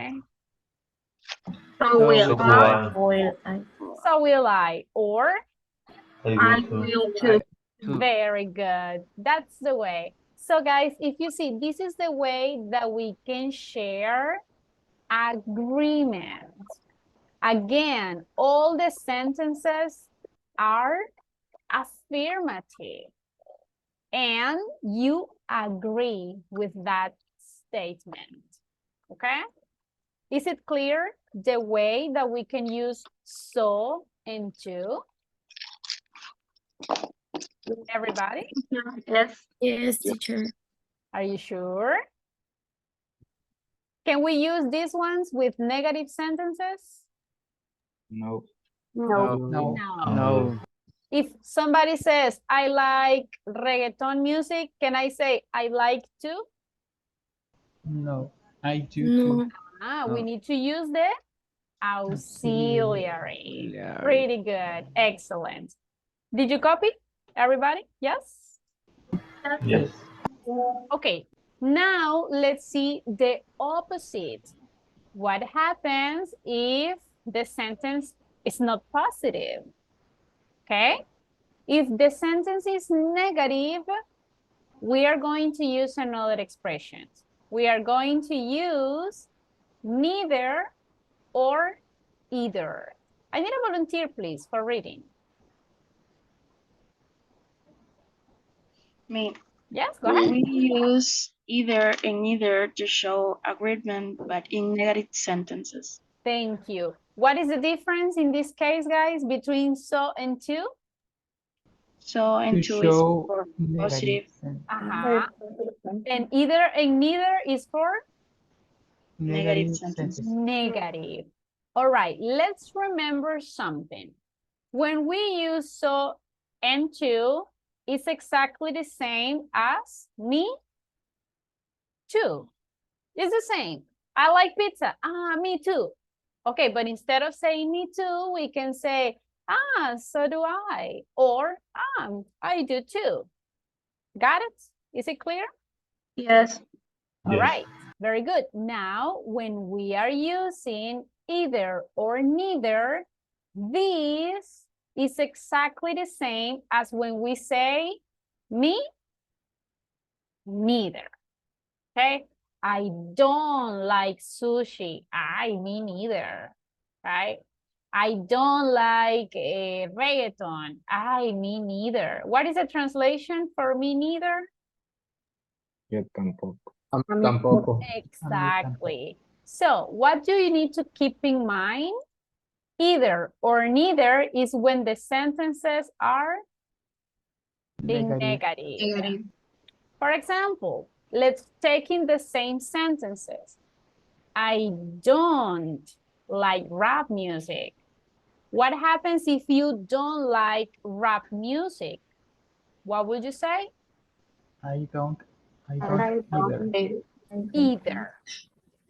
So will I. So will I, or I will too. very good. That's the way. So guys, if you see, this is the way that we can share agreement. Again, all the sentences are affirmative and you agree with that statement. Okay? Is it clear the way that we can use so and to? Everybody? Yes, teacher. Are you sure? Can we use these ones with negative sentences? No. No. If somebody says, I like reggaeton music, can I say, I like to? No. I do No. too. We need to use the auxiliary. Auxiliary. Pretty good. Excellent. Did you copy, everybody? Yes? Yes. Okay. Now let's see the opposite. What happens if the sentence is not positive? Okay? If the sentence is negative, we are going to use another expression. We are going to use neither or either. I need a volunteer, please, for reading. Me. Yes, go ahead. We use either and neither to show agreement, but in negative sentences. Thank you. What is the difference in this case, guys, between so and to? So and To to is show for negative positive, And either and neither is for negative sentences. negative. All right, let's remember something. When we use so and to, it's exactly the same as me too. It's the same. I like pizza. Me too. Okay, but instead of saying me too, we can say, so do I. Or, I do too. Got it? Is it clear? Yes. All right, very good. Now, when we are using either or neither, this is exactly the same as when we say me, neither. Okay, I don't like sushi. Me neither, right? I don't like reggaeton. Me neither. What is the translation for me neither? Yo tampoco. Tampoco. Exactly. So what do you need to keep in mind? Either or neither is when the sentences are in negative. For example, let's take in the same sentences. I don't like rap music. What happens if you don't like rap music? What would you say? I don't either. Either.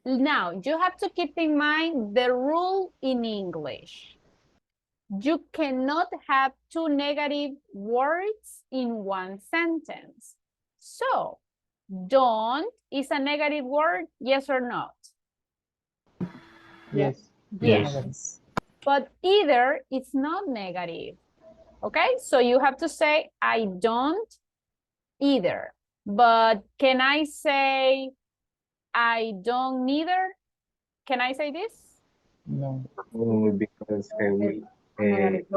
Now, you have to keep in mind the rule in English. You cannot have two negative words in one sentence. So, don't is a negative word, yes or not? Yes. Yes. But either it's not negative. Okay, so you have to say, I don't either. But can I say, I don't neither? Can I say this? No. Only because we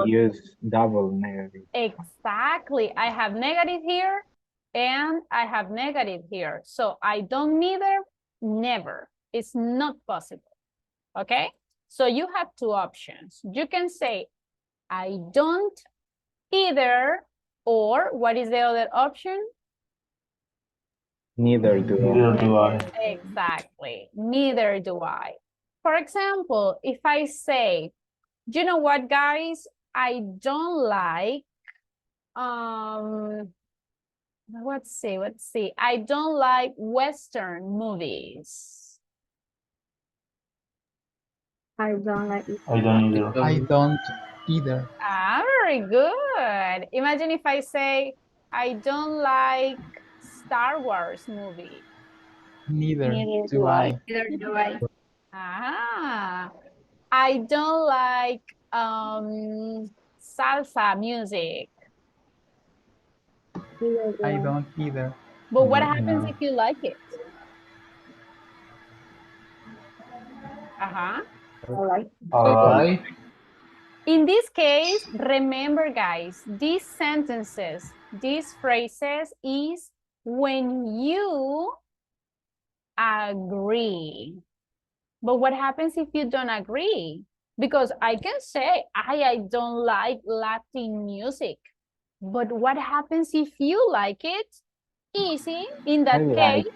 use double negative. Exactly. I have negative here and I have negative here. So I don't neither, never. It's not possible. Okay? So you have two options. You can say, I don't either, or what is the other option? Neither do Neither do I. Exactly. Neither do I. For example, if I say, you know what, guys? I don't like, let's see. I don't like Western movies. I don't like it. I don't either. I don't either. Very good. Imagine if I say, I don't like Star Wars movie. Neither do I. Neither do I. I don't like salsa music. I don't either. But what happens if you like it? Alright. In this case, remember, guys, these sentences, these phrases is when you agree. But what happens if you don't agree? Because I can say, I don't like Latin music. But what happens if you like it? Easy. In that case,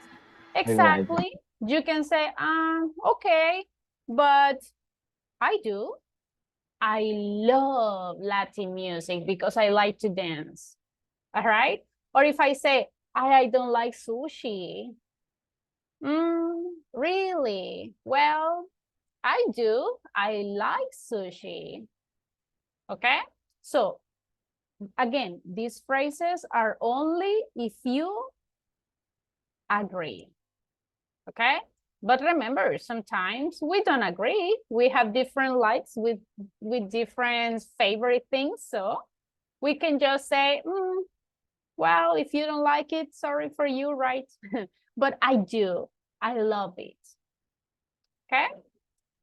exactly. You can say, okay, but I do. I love Latin music because I like to dance. All right? Or if I say, I don't like sushi. Really? Well, I do. I like sushi. Okay? So, again, these phrases are only if you agree. Okay? But remember, sometimes we don't agree. We have different likes with different favorite things. So we can just say, well, if you don't like it, sorry for you, right? But I do. I love it. Okay?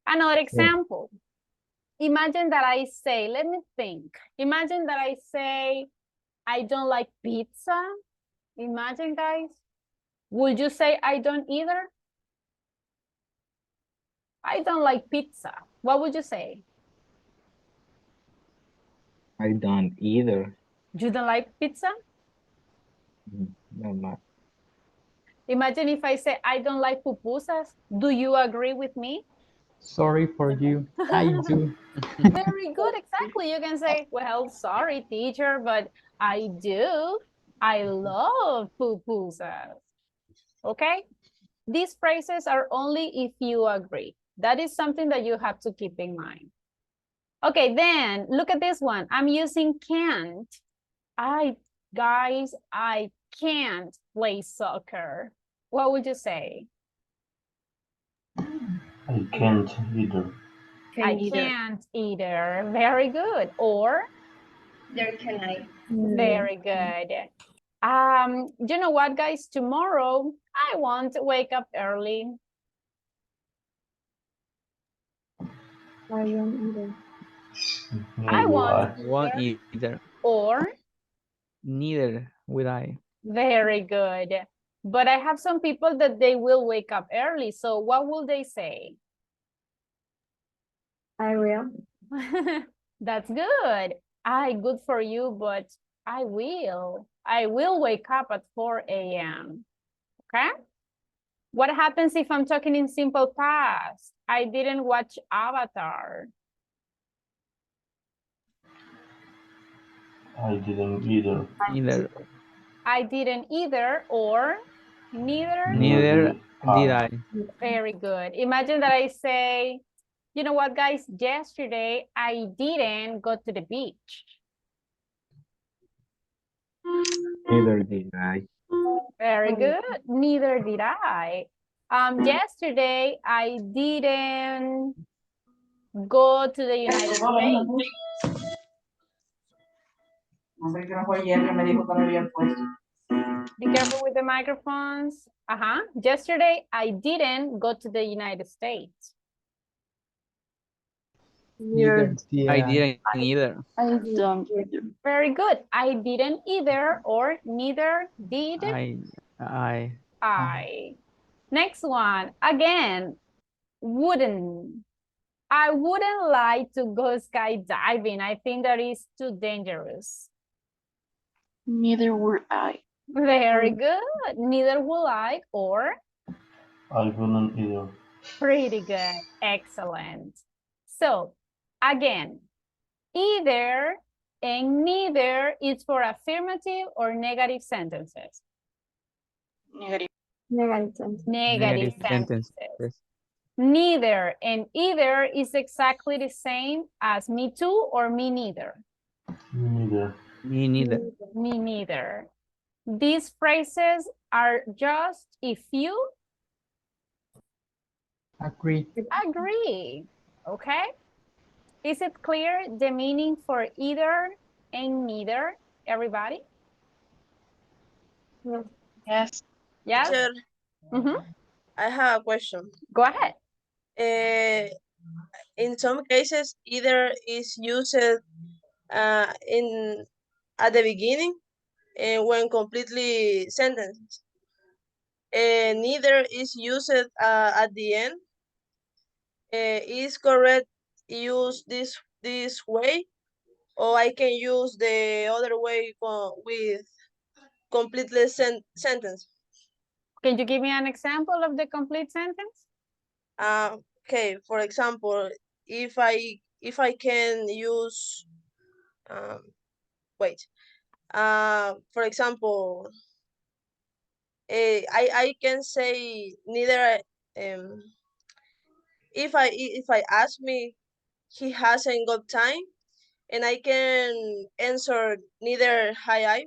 Another example. Imagine that I say, let me think. Imagine that I say, I don't like pizza. Imagine, guys. Would you say I don't either? I don't like pizza. What would you say? I don't either. You don't like pizza? No, not. Imagine if I say I don't like pupusas. Do you agree with me? Sorry for you. I do. Very good, exactly. You can say, well, sorry, teacher, but I do. I love pupusas. Okay? These phrases are only if you agree. That is something that you have to keep in mind. Okay, then look at this one. I'm using can't. Guys, I can't play soccer. What would you say? I can't either. I can't either. Very good. Or? There can I. Very good. You know what, guys? Tomorrow, I won't wake up early. I won't either. Or? Neither will I. Very good. But I have some people that they will wake up early. So what will they say? I will. That's good. Good for you, but I will. I will wake up at 4 a.m. Okay? What happens if I'm talking in simple past? I didn't watch Avatar. I didn't either. Neither. I didn't either, or neither? Neither did I. Very good. Imagine that I say, you know what, guys? Yesterday, I didn't go to the beach. Neither did I. Very good. Neither did I. Yesterday, I didn't go to the United States. Be careful with the microphones. Yesterday, I didn't go to the United States. Neither did I didn't either. I don't either. Very good. I didn't either, or neither did I. Next one. Again, wouldn't. I wouldn't like to go skydiving. I think that is too dangerous. Neither would I. Very good. Neither will I, or? I wouldn't either. Pretty good. Excellent. So, again, either and neither is for affirmative or negative sentences. Negative. Negative sentences. Neither and either is exactly the same as me too or me neither. Neither. Me neither. Me neither. These phrases are just if you agree. Okay? Is it clear the meaning for either and neither, everybody? Yes. Yes? Teacher, I have a question. Go ahead. In some cases, either is used at the beginning and when completely sentenced. Neither is used at the end. Is correct use this way, or I can use the other way with completely sentence? Can you give me an example of the complete sentence? Okay, for example, if I can use for example, I can say neither if I ask me, he hasn't got time, and I can answer neither have I.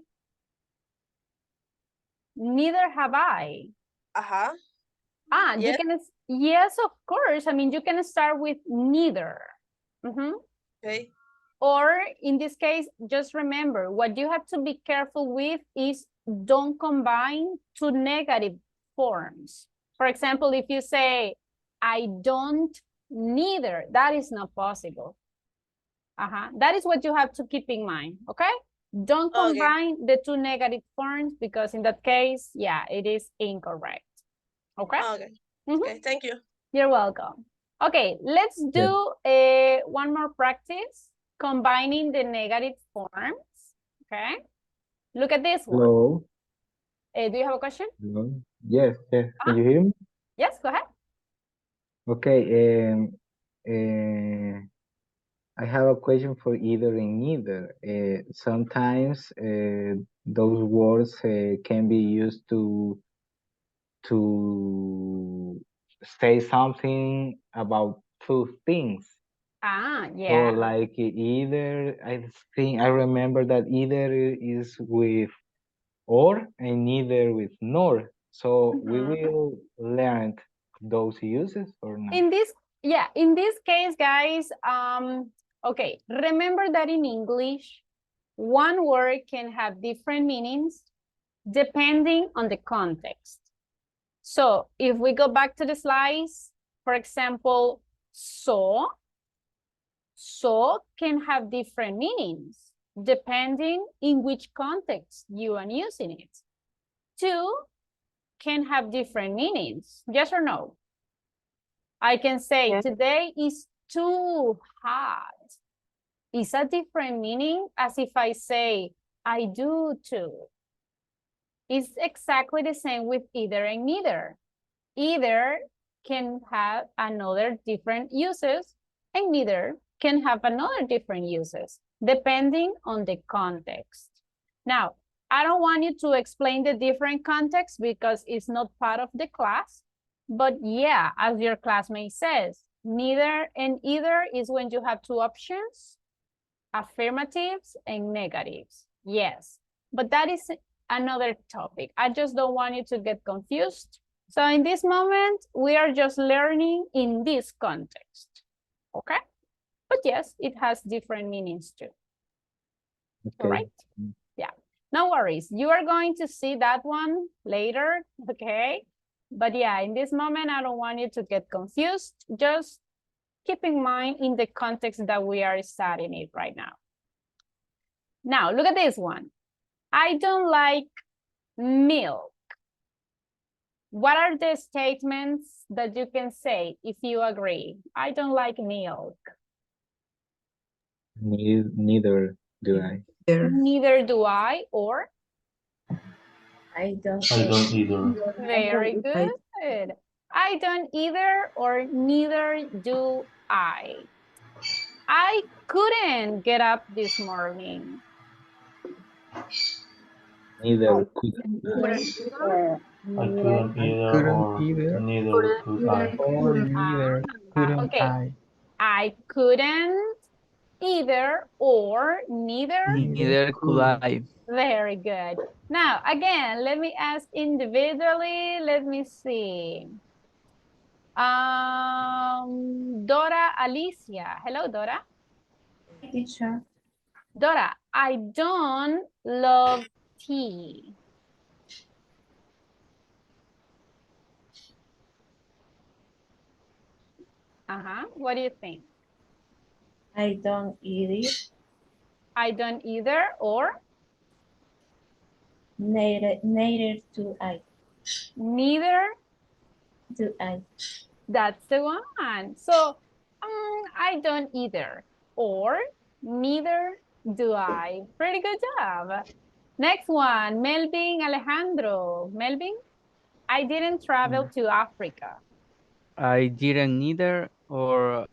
Neither have I. Yes. You can, yes, of course. I mean, you can start with neither. Okay. Or in this case, just remember, what you have to be careful with is don't combine two negative forms. For example, if you say, I don't neither, that is not possible. That is what you have to keep in mind, okay? Don't combine the two negative forms because in that case, yeah, it is incorrect. Okay? Okay, thank you. You're welcome. Okay, let's do one more practice, combining the negative forms, okay? Look at this one. Hello. Do you have a question? Hello. Yes. Can you hear me? Yes, go ahead. Okay. I have a question for either and neither. Sometimes those words can be used to say something about two things. Ah, So yeah. like either, I remember that either is with or and neither with nor. So we Mhm. will learn those uses or not? In this, yeah, in this case, guys, okay, remember that in English, one word can have different meanings depending on the context. So if we go back to the slides, for example, so can have different meanings depending in which context you are using it. To can have different meanings, yes or no? I can say Yes. today is too hot. Is a different meaning as if I say I do too. It's exactly the same with either and neither. Either can have another different uses and neither can have another different uses depending on the context. Now, I don't want you to explain the different context because it's not part of the class, but yeah, as your classmate says, neither and either is when you have two options, affirmatives and negatives. Yes, but that is another topic. I just don't want you to get confused. So in this moment, we are just learning in this context, okay? But yes, it has different meanings too. Okay. All right? Yeah, no worries. You are going to see that one later, okay? But yeah, in this moment, I don't want you to get confused. Just keep in mind in the context that we are studying it right now. Now, look at this one. I don't like milk. What are the statements that you can say if you agree? I don't like milk. Neither do I. Neither do I, or? I don't either. Very good. I don't either, or neither do I. I couldn't get up this morning. Neither could I couldn't either, or neither could I. Or neither couldn't Okay. I. I couldn't either, or neither. Neither could I. Very good. Now, again, let me ask individually. Let me see. Dora Alicia. Hello, Dora. Teacher. Dora, I don't love tea. What do you think? I don't eat it. I don't either, or? Neither do I. Neither Do I. That's the one. So I don't either, or neither do I. Pretty good job. Next one, Melvin Alejandro. Melvin, I didn't travel to Africa. I didn't neither, or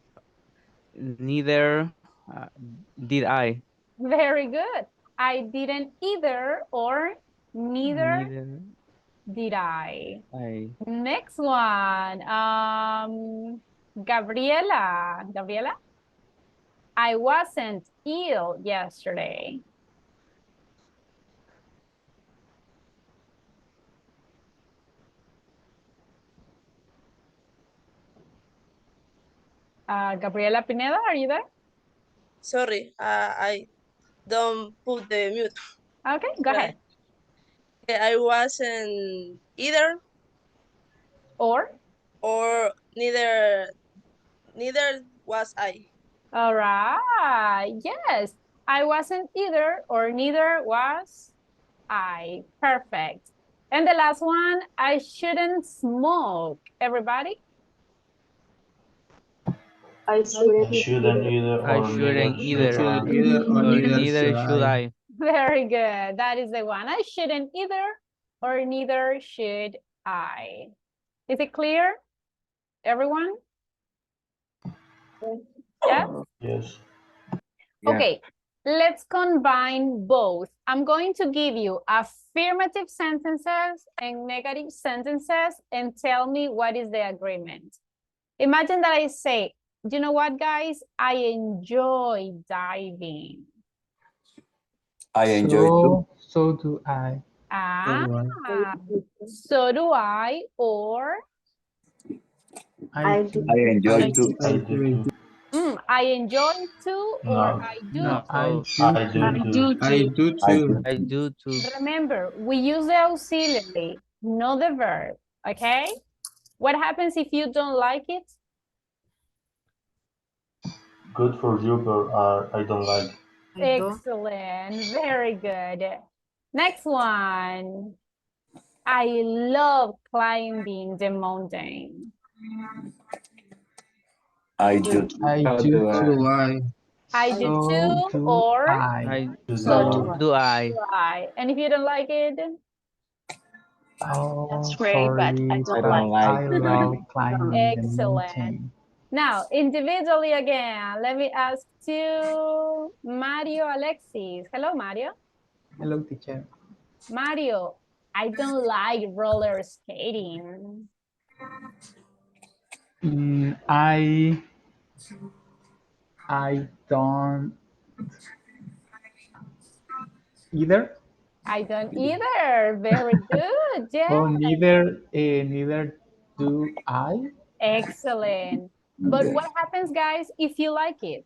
neither did I. Very good. I didn't either, or neither Neither did I. I. Next one, Gabriela. Gabriela, I wasn't ill yesterday. Gabriela Pineda, are you there? Sorry, I don't put the mute. Okay, go ahead. I wasn't either, or neither was I. All right, yes. I wasn't either, or neither was I. Perfect. And the last one, I shouldn't smoke. Everybody? I shouldn't either, I or shouldn't neither should either, I. or neither should I. Very good. That is the one. I shouldn't either, or neither should I. Is it clear, everyone? Yeah? Yes. Yeah. Okay, let's combine both. I'm going to give you affirmative sentences and negative sentences and tell me what is the agreement. Imagine that I say, you know what, guys? I enjoy diving. I enjoy too. So do I. Ah, do so do I, or I do. I enjoy too. I do too. I enjoy to, or No. I do. No, I No, do I do too. I do too. I do. I do too. Remember, we use the auxiliary, not the verb, okay? What happens if you don't like it? Good for you, but I don't like. I don't. Excellent, very good. Next one. I love climbing the mountain. I do. I So do do I. too. I do So too, do or I. So do I. Do I. I. And if you don't like it, Oh, That's great, but I sorry, I don't but don't like. like I love climbing. climbing the excellent. mountain. Now, individually again, let me ask you, Mario Alexis. Hello, Mario. Hello, teacher. Mario, I don't like roller skating. I don't either. I don't either. Very good. Yeah. Oh, neither do I. Excellent. But what happens, guys, if you like it?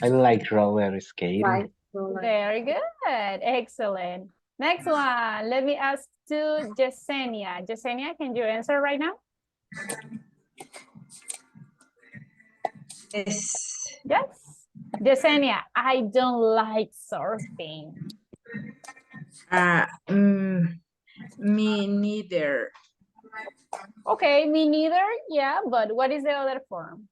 I like roller skating. Very good. Excellent. Next one. Let me ask to Yesenia. Yesenia, can you answer right now? Yes. Yes. Yesenia, I don't like surfing. Me neither. Okay, me neither. Yeah, but what is the other form?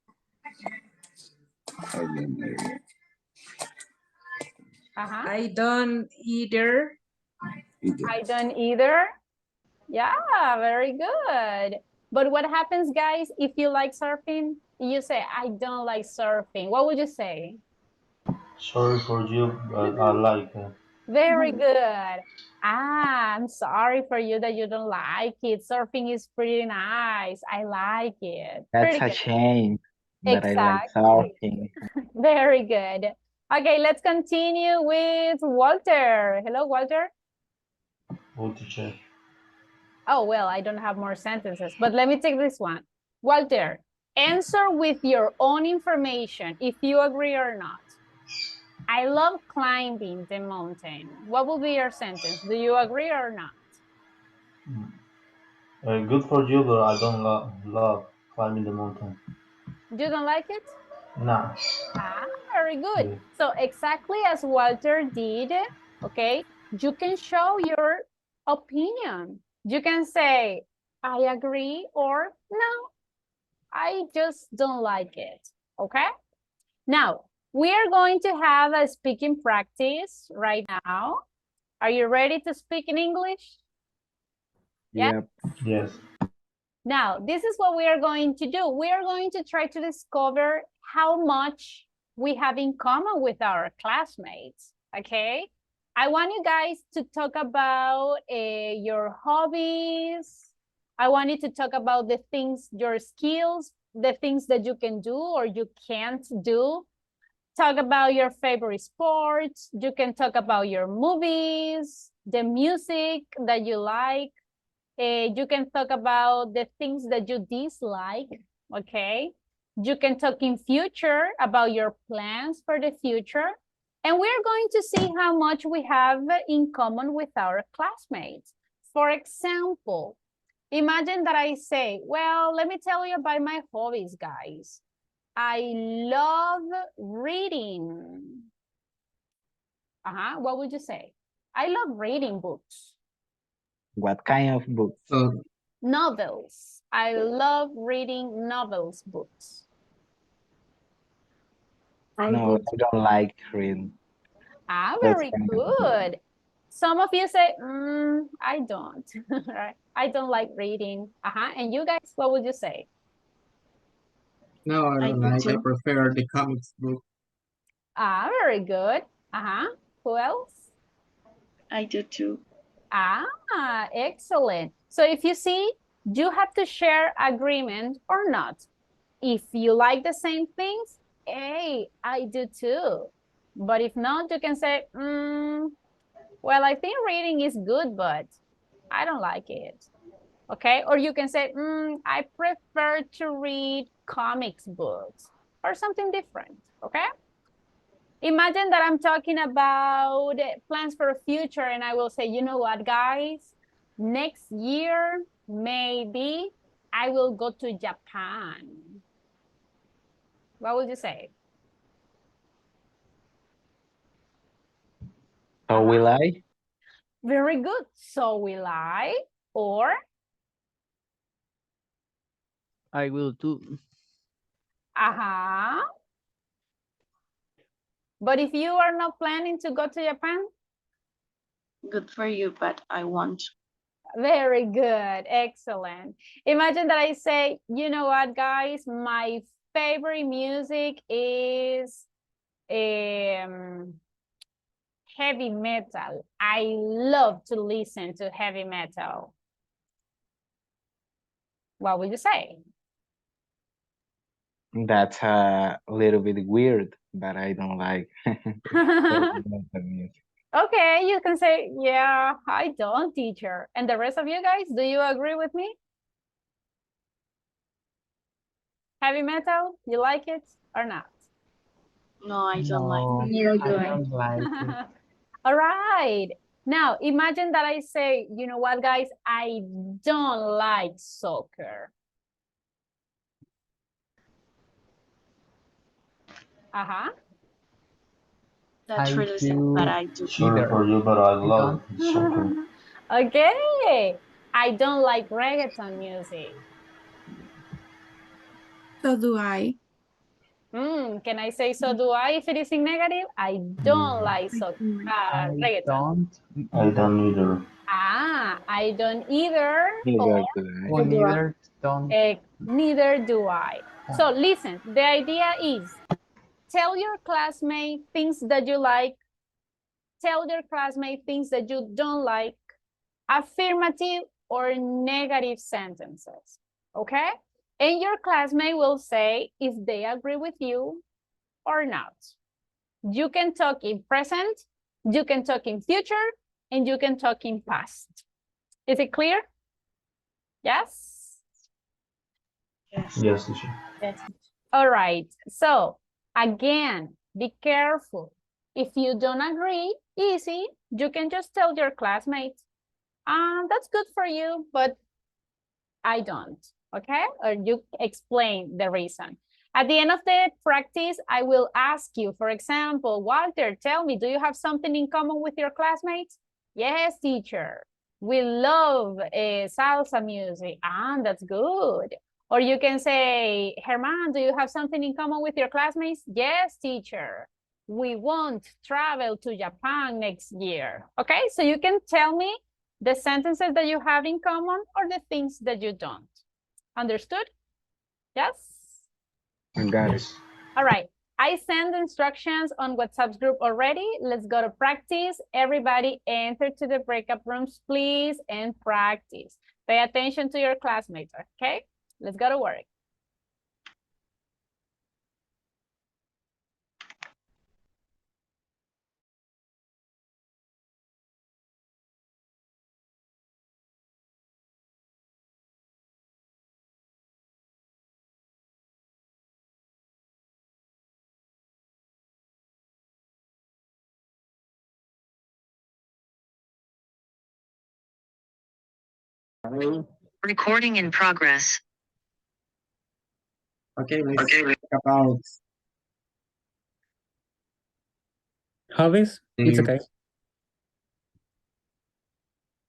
I don't either. I don't either. Yeah, very good. But what happens, guys, if you like surfing? You say, I don't like surfing. What would you say? Sorry for you, but I like it. Very good. I'm sorry for you that you don't like it. Surfing is pretty nice. I like it. That's Pretty a good. shame that I like Exactly. surfing. Very good. Okay, let's continue with Walter. Hello, Walter. Oh, teacher. Oh, well, I don't have more sentences, but let me take this one. Walter, answer with your own information if you agree or not. I love climbing the mountain. What will be your sentence? Do you agree or not? Good for you, but I don't love climbing the mountain. You don't like it? Nah. Ah, very good. Yeah. So exactly as Walter did, okay, you can show your opinion. You can say, I agree, or no, I just don't like it, okay? Now, we are going to have a speaking practice right now. Are you ready to speak in English? Yeah? Yep. Yes. Now, this is what we are going to do. We are going to try to discover how much we have in common with our classmates, okay? I want you guys to talk about your hobbies. I want you to talk about the things, your skills, the things that you can do or you can't do. Talk about your favorite sports. You can talk about your movies, the music that you like. You can talk about the things that you dislike, okay? You can talk in future about your plans for the future. And we're going to see how much we have in common with our classmates. For example, imagine that I say, well, let me tell you about my hobbies, guys. I love reading. What would you say? I love reading books. What kind of books? Novels. I love reading novels, books. No, I don't like reading. Very good. Some of you say, I don't. Right? I don't like reading. And you guys, what would you say? No, I I don't do like. I too. prefer the comics book. Ah, very good. Who else? I do too. Ah, excellent. So if you see, you have to share agreement or not. If you like the same things, hey, I do too. But if not, you can say, well, I think reading is good, but I don't like it. Okay, or you can say, I prefer to read comics books or something different, okay? Imagine that I'm talking about plans for the future and I will say, you know what, guys? Next year, maybe I will go to Japan. What would you say? So will I? Very good. So will I, or I will too. But if you are not planning to go to Japan? Good for you, but I won't. Very good. Excellent. Imagine that I say, you know what, guys? My favorite music is heavy metal. I love to listen to heavy metal. What would you say? That's a little bit weird, but I don't like music. Okay, you can say, yeah, I don't, teacher. And the rest of you guys, do you agree with me? Heavy metal, you like it or not? No, I don't like No, it. Neither do I I. don't like it. All right. Now, imagine that I say, you know what, guys? I don't like soccer. That's I really sad, do but I do. Sorry either. for you, but I I love don't. soccer. Okay. I don't like reggaeton music. So do I. Can I say so do I if it is in negative? I don't like I reggaeton. don't. I don't either. I don't either. Neither do Or I. neither don't. Neither do I. So listen, the idea is tell your classmate things that you like. Tell your classmate things that you don't like. Affirmative or negative sentences. Okay? And your classmate will say if they agree with you or not. You can talk in present, you can talk in future, and you can talk in past. Is it clear? Yes? Yes, teacher. Yes. All right. So again, be careful. If you don't agree, easy, you can just tell your classmates, that's good for you, but I don't, okay? Or you explain the reason. At the end of the practice, I will ask you, for example, Walter, tell me, do you have something in common with your classmates? Yes, teacher. We love salsa music. That's good. Or you can say, Herman, do you have something in common with your classmates? Yes, teacher. We won't travel to Japan next year. Okay, so you can tell me the sentences that you have in common or the things that you don't. Understood? Yes? I got it. All right. I send instructions on WhatsApp group already. Let's go to practice. Everybody enter to the breakout rooms, please, and practice. Pay attention to your classmates, okay? Let's go to work. Recording in progress. Okay, let's talk about Hobbies? It's okay.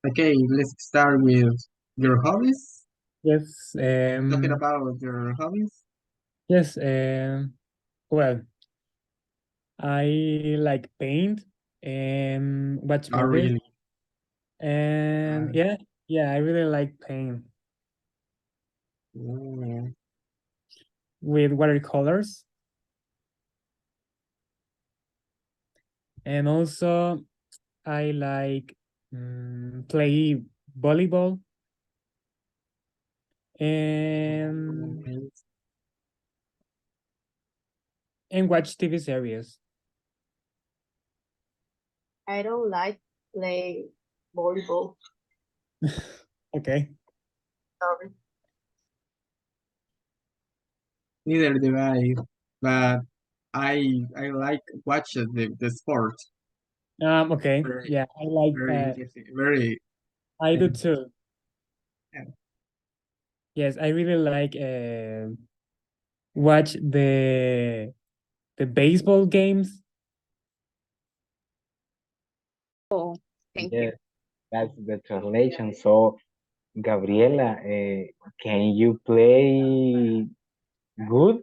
Okay, let's start with your hobbies. Yes. Talking about your hobbies. Yes. Well, I like paint and watch Oh, movies. really? And yeah, I really like paint. Mm. with watercolors. And also I like play volleyball and watch TV series. I don't like play volleyball. Okay. Sorry. Neither do I, but I like watch the sport. Okay. Very, yeah, I like very interesting. Very. I do too. Yeah. Yes, I really like watch the baseball games. Oh, thank Yeah, that's the translation. So, Gabriela, can you play good?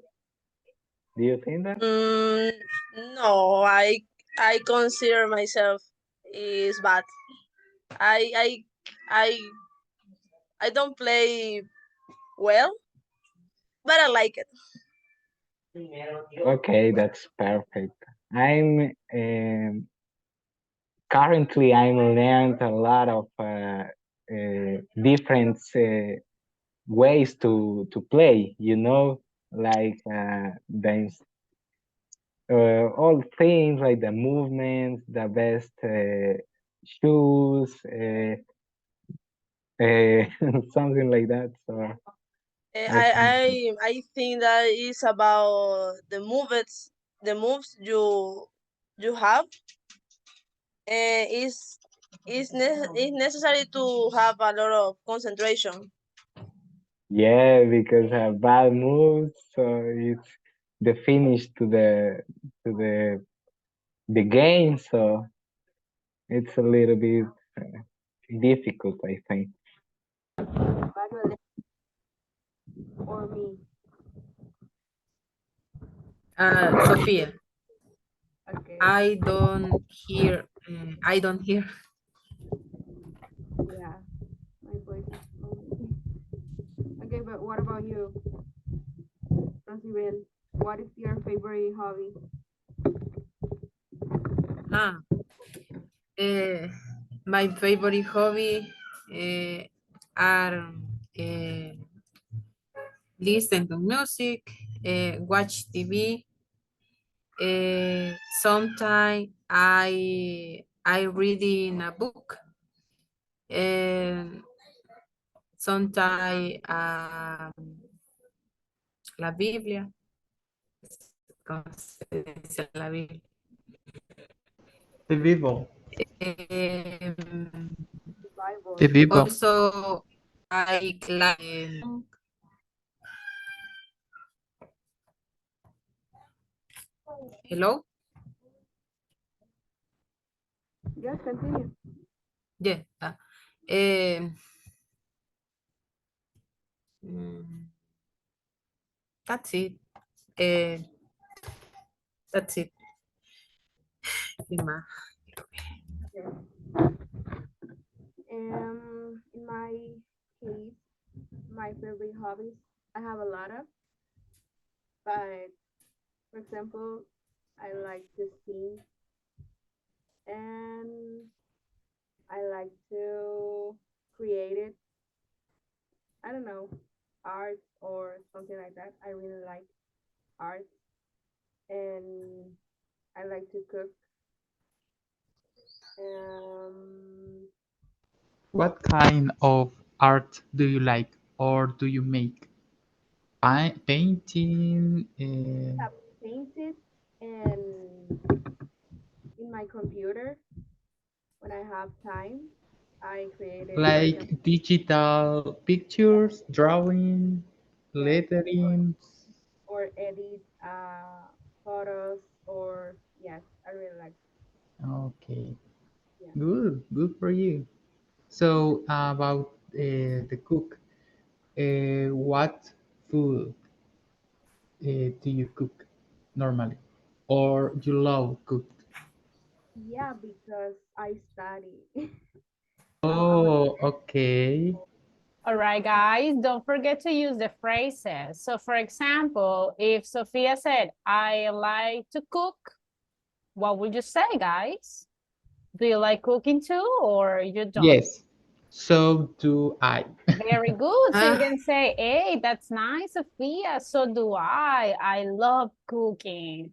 Do you think that? No, I consider myself is bad. I I I I don't play well, but I like it. Okay, that's perfect. I'm currently I'm learned a lot of different ways to play. You know, like all things like the movements, the best shoes, something like that. So I think that is about the moves you have, and it's necessary to have a lot of concentration. yeah, because bad moves, so it's the finish to the game. So it's a little bit difficult, I think. Or me. Sophia, Okay. I don't hear. I don't hear. Yeah, my voice is lonely. Okay, but what about you, Rosibel? What is your favorite hobby? Ah, my favorite hobby are listen to music, watch TV. Sometimes I read in a book. Sometimes la Biblia. ¿Cómo se dice la Biblia? The Bible. Um, The Bible. Also, I like hello. Yes, continue. Yeah. That's it. That's it. Lima. In my case, my favorite hobbies, I have a lot of, but for example, I like to sing and I like to create it. I don't know, art or something like that. I really like art and I like to cook. What kind of art do you like or do you make? Painting? I painted and in my computer when I have time, I created Like digital pictures, drawing, yes, lettering? or edit photos or yes, I really like. Okay, Yeah. good for you. So about the cook, what food do you cook normally, or you love cook? Yeah, because I study. I'm a Oh, okay. All right, guys, don't forget to use the phrases. So for example, if Sophia said, I like to cook, what would you say, guys? Do you like cooking too, or you don't? Yes. So do I. Very good. So you can say, hey, that's nice, Sophia. So do I. I love cooking.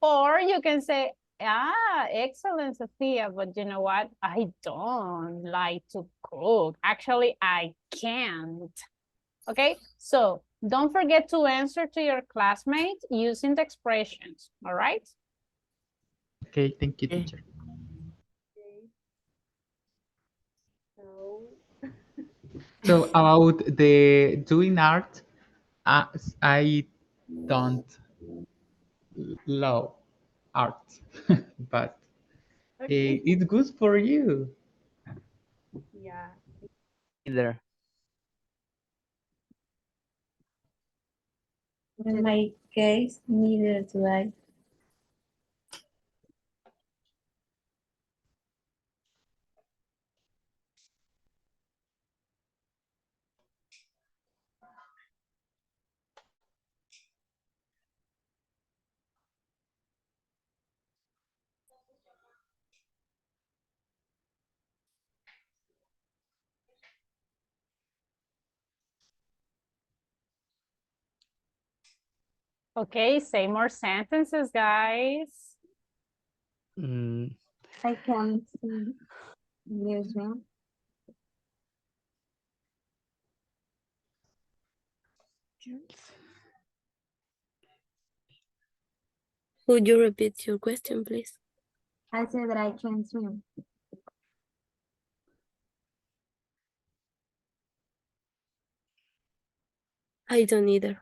Or you can say, ah, excellent, Sophia, but you know what? I don't like to cook. Actually, I can't. Okay, so don't forget to answer to your classmate using the expressions, all right? Okay, thank you, teacher. So about the doing art, I don't love art, but it's good for you. Yeah. Either. In my case, neither do I. Okay, say more sentences, guys. I can see museum. Would you repeat your question, please? I said that I can swim. I don't either.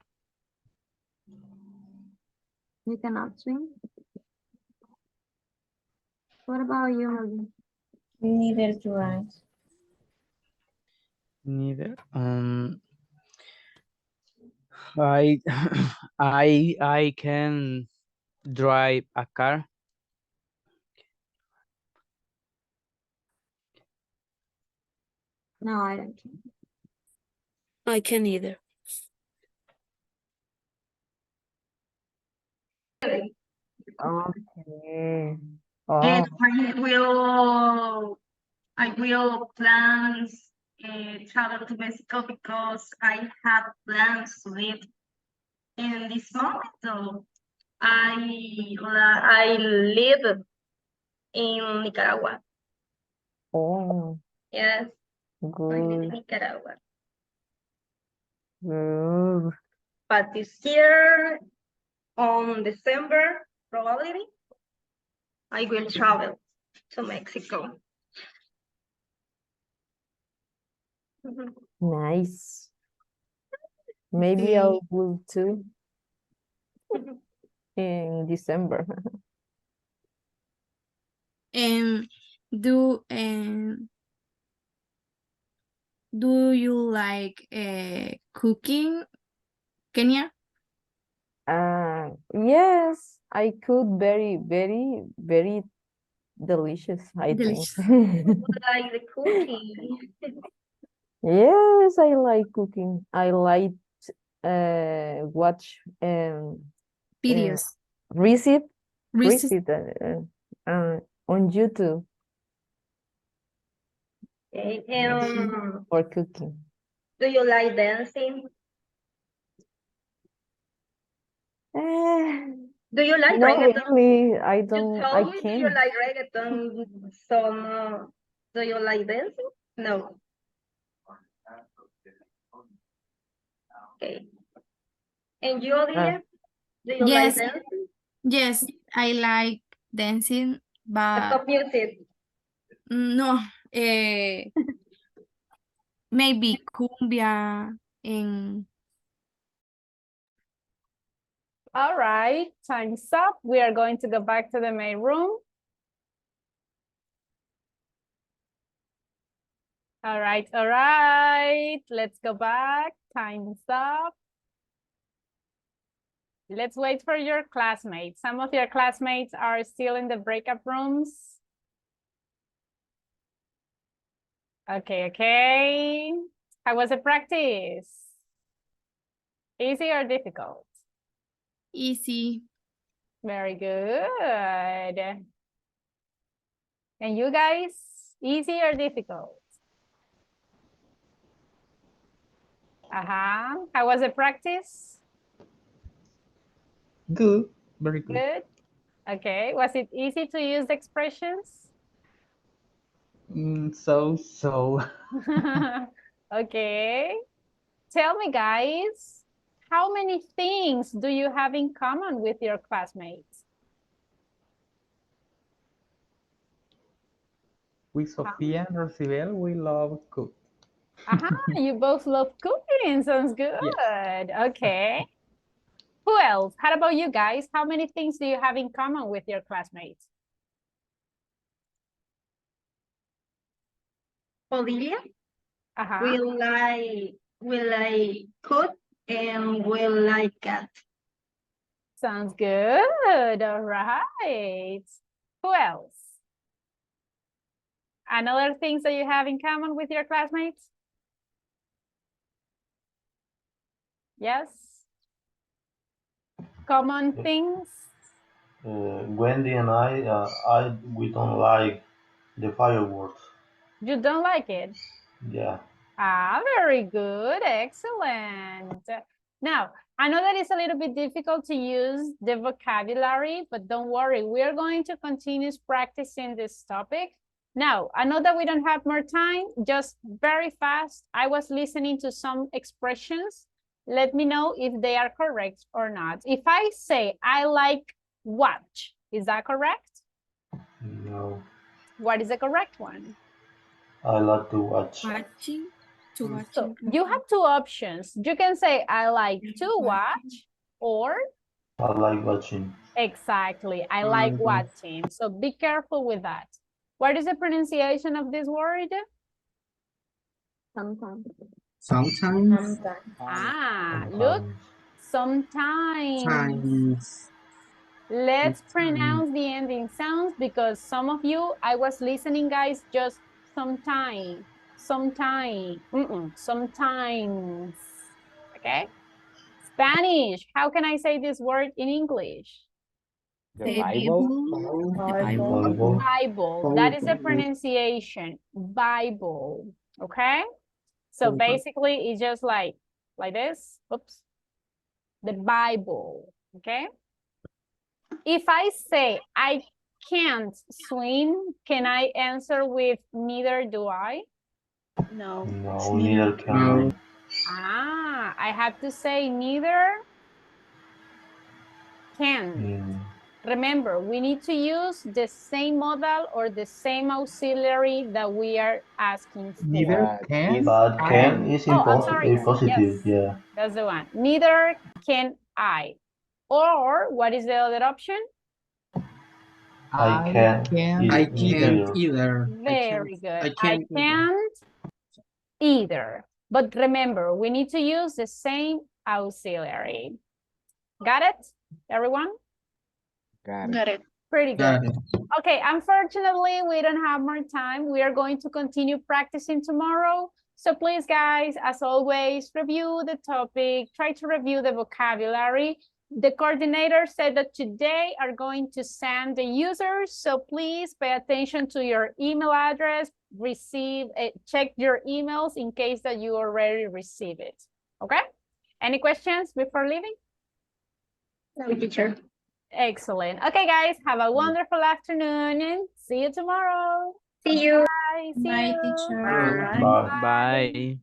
You cannot swim. What about you, Marie? Neither do I. Neither. I I can drive a car. No, I don't. I can either. Okay. And I will plan travel to Mexico because I have plans to live in this moment. So I live in Nicaragua. Oh, Yes, I live in good. Nicaragua. Good. But this year, on December, probably, I will travel to Mexico. Nice. Maybe I will too in December. Do you like cooking, Kenya? Yes, I cook very delicious, I think. Delicious. Like the cooking. Yes, I like cooking. I like watch Videos. recipe Recipe. on YouTube Okay, for cooking. do you like dancing? Do you like Not reggaeton? really. I You don't. told I me you can't. like reggaeton, so no. Do you like dancing? No. Okay. And you, Olivia? Do you like Yes, dancing? yes, I like dancing, but Pop music. no, maybe cumbia and All right, time's up. We are going to go back to the main room. All right. Let's go back. Time's up. Let's wait for your classmates. Some of your classmates are still in the breakup rooms. Okay. How was the practice? Easy or difficult? Easy. Very good. And you guys, easy or difficult? How was the practice? Good. Very good. Good. Okay. Was it easy to use the expressions? So. Okay. Tell me, guys, how many things do you have in common with your classmates? With Sofia and Rosibel, we love cook. You both love cooking. Sounds good. Okay. Who else? How about you guys? How many things do you have in common with your classmates? Odilia, we like cook and we like cat. Sounds good. All right. Who else? Another things that you have in common with your classmates? Yes. Common things? Wendy and we don't like the fireworks. You don't like it? Yeah. Very good. Excellent. Now, I know that it's a little bit difficult to use the vocabulary, but don't worry. We are going to continue practicing this topic. Now, I know that we don't have more time. Just very fast. I was listening to some expressions. Let me know if they are correct or not. If I say, I like watch, is that correct? No. What is the correct one? I like to watch. Watching. So you have two options. You can say, I like to watch, or I like watching. exactly, I like watching. So be careful with that. What is the pronunciation of this word? Sometimes. Look, sometimes. Let's pronounce the ending sounds because some of you, I was listening, guys, just sometimes. Sometimes. Okay. Spanish. How can I say this word in English? The Bible. Bible. That is the pronunciation. Bible. Okay. So basically, it's just like this. Oops. The Bible. Okay. If I say I can't swim, can I answer with neither do I? No, neither can I have to say neither can. Remember, we need to use the same modal or the same auxiliary that we are asking for. Neither can. But can is positive. Yes, Yeah. that's the one. Neither can I. Or what is the other option? I can't either. Very good. I can't can't either. But remember, we need to use the same auxiliary. Got it, everyone? Got it. Pretty good. Okay, unfortunately, we don't have more time. We are going to continue practicing tomorrow. So please, guys, as always, review the topic, try to review the vocabulary. The coordinator said that today are going to send the users, so please pay attention to your email address, check your emails in case that you already receive it, okay? Any questions before leaving? No, teacher. Excellent. Okay, guys, have a wonderful afternoon and see you tomorrow. See you. Bye. See Bye, you. teacher. Bye. Bye.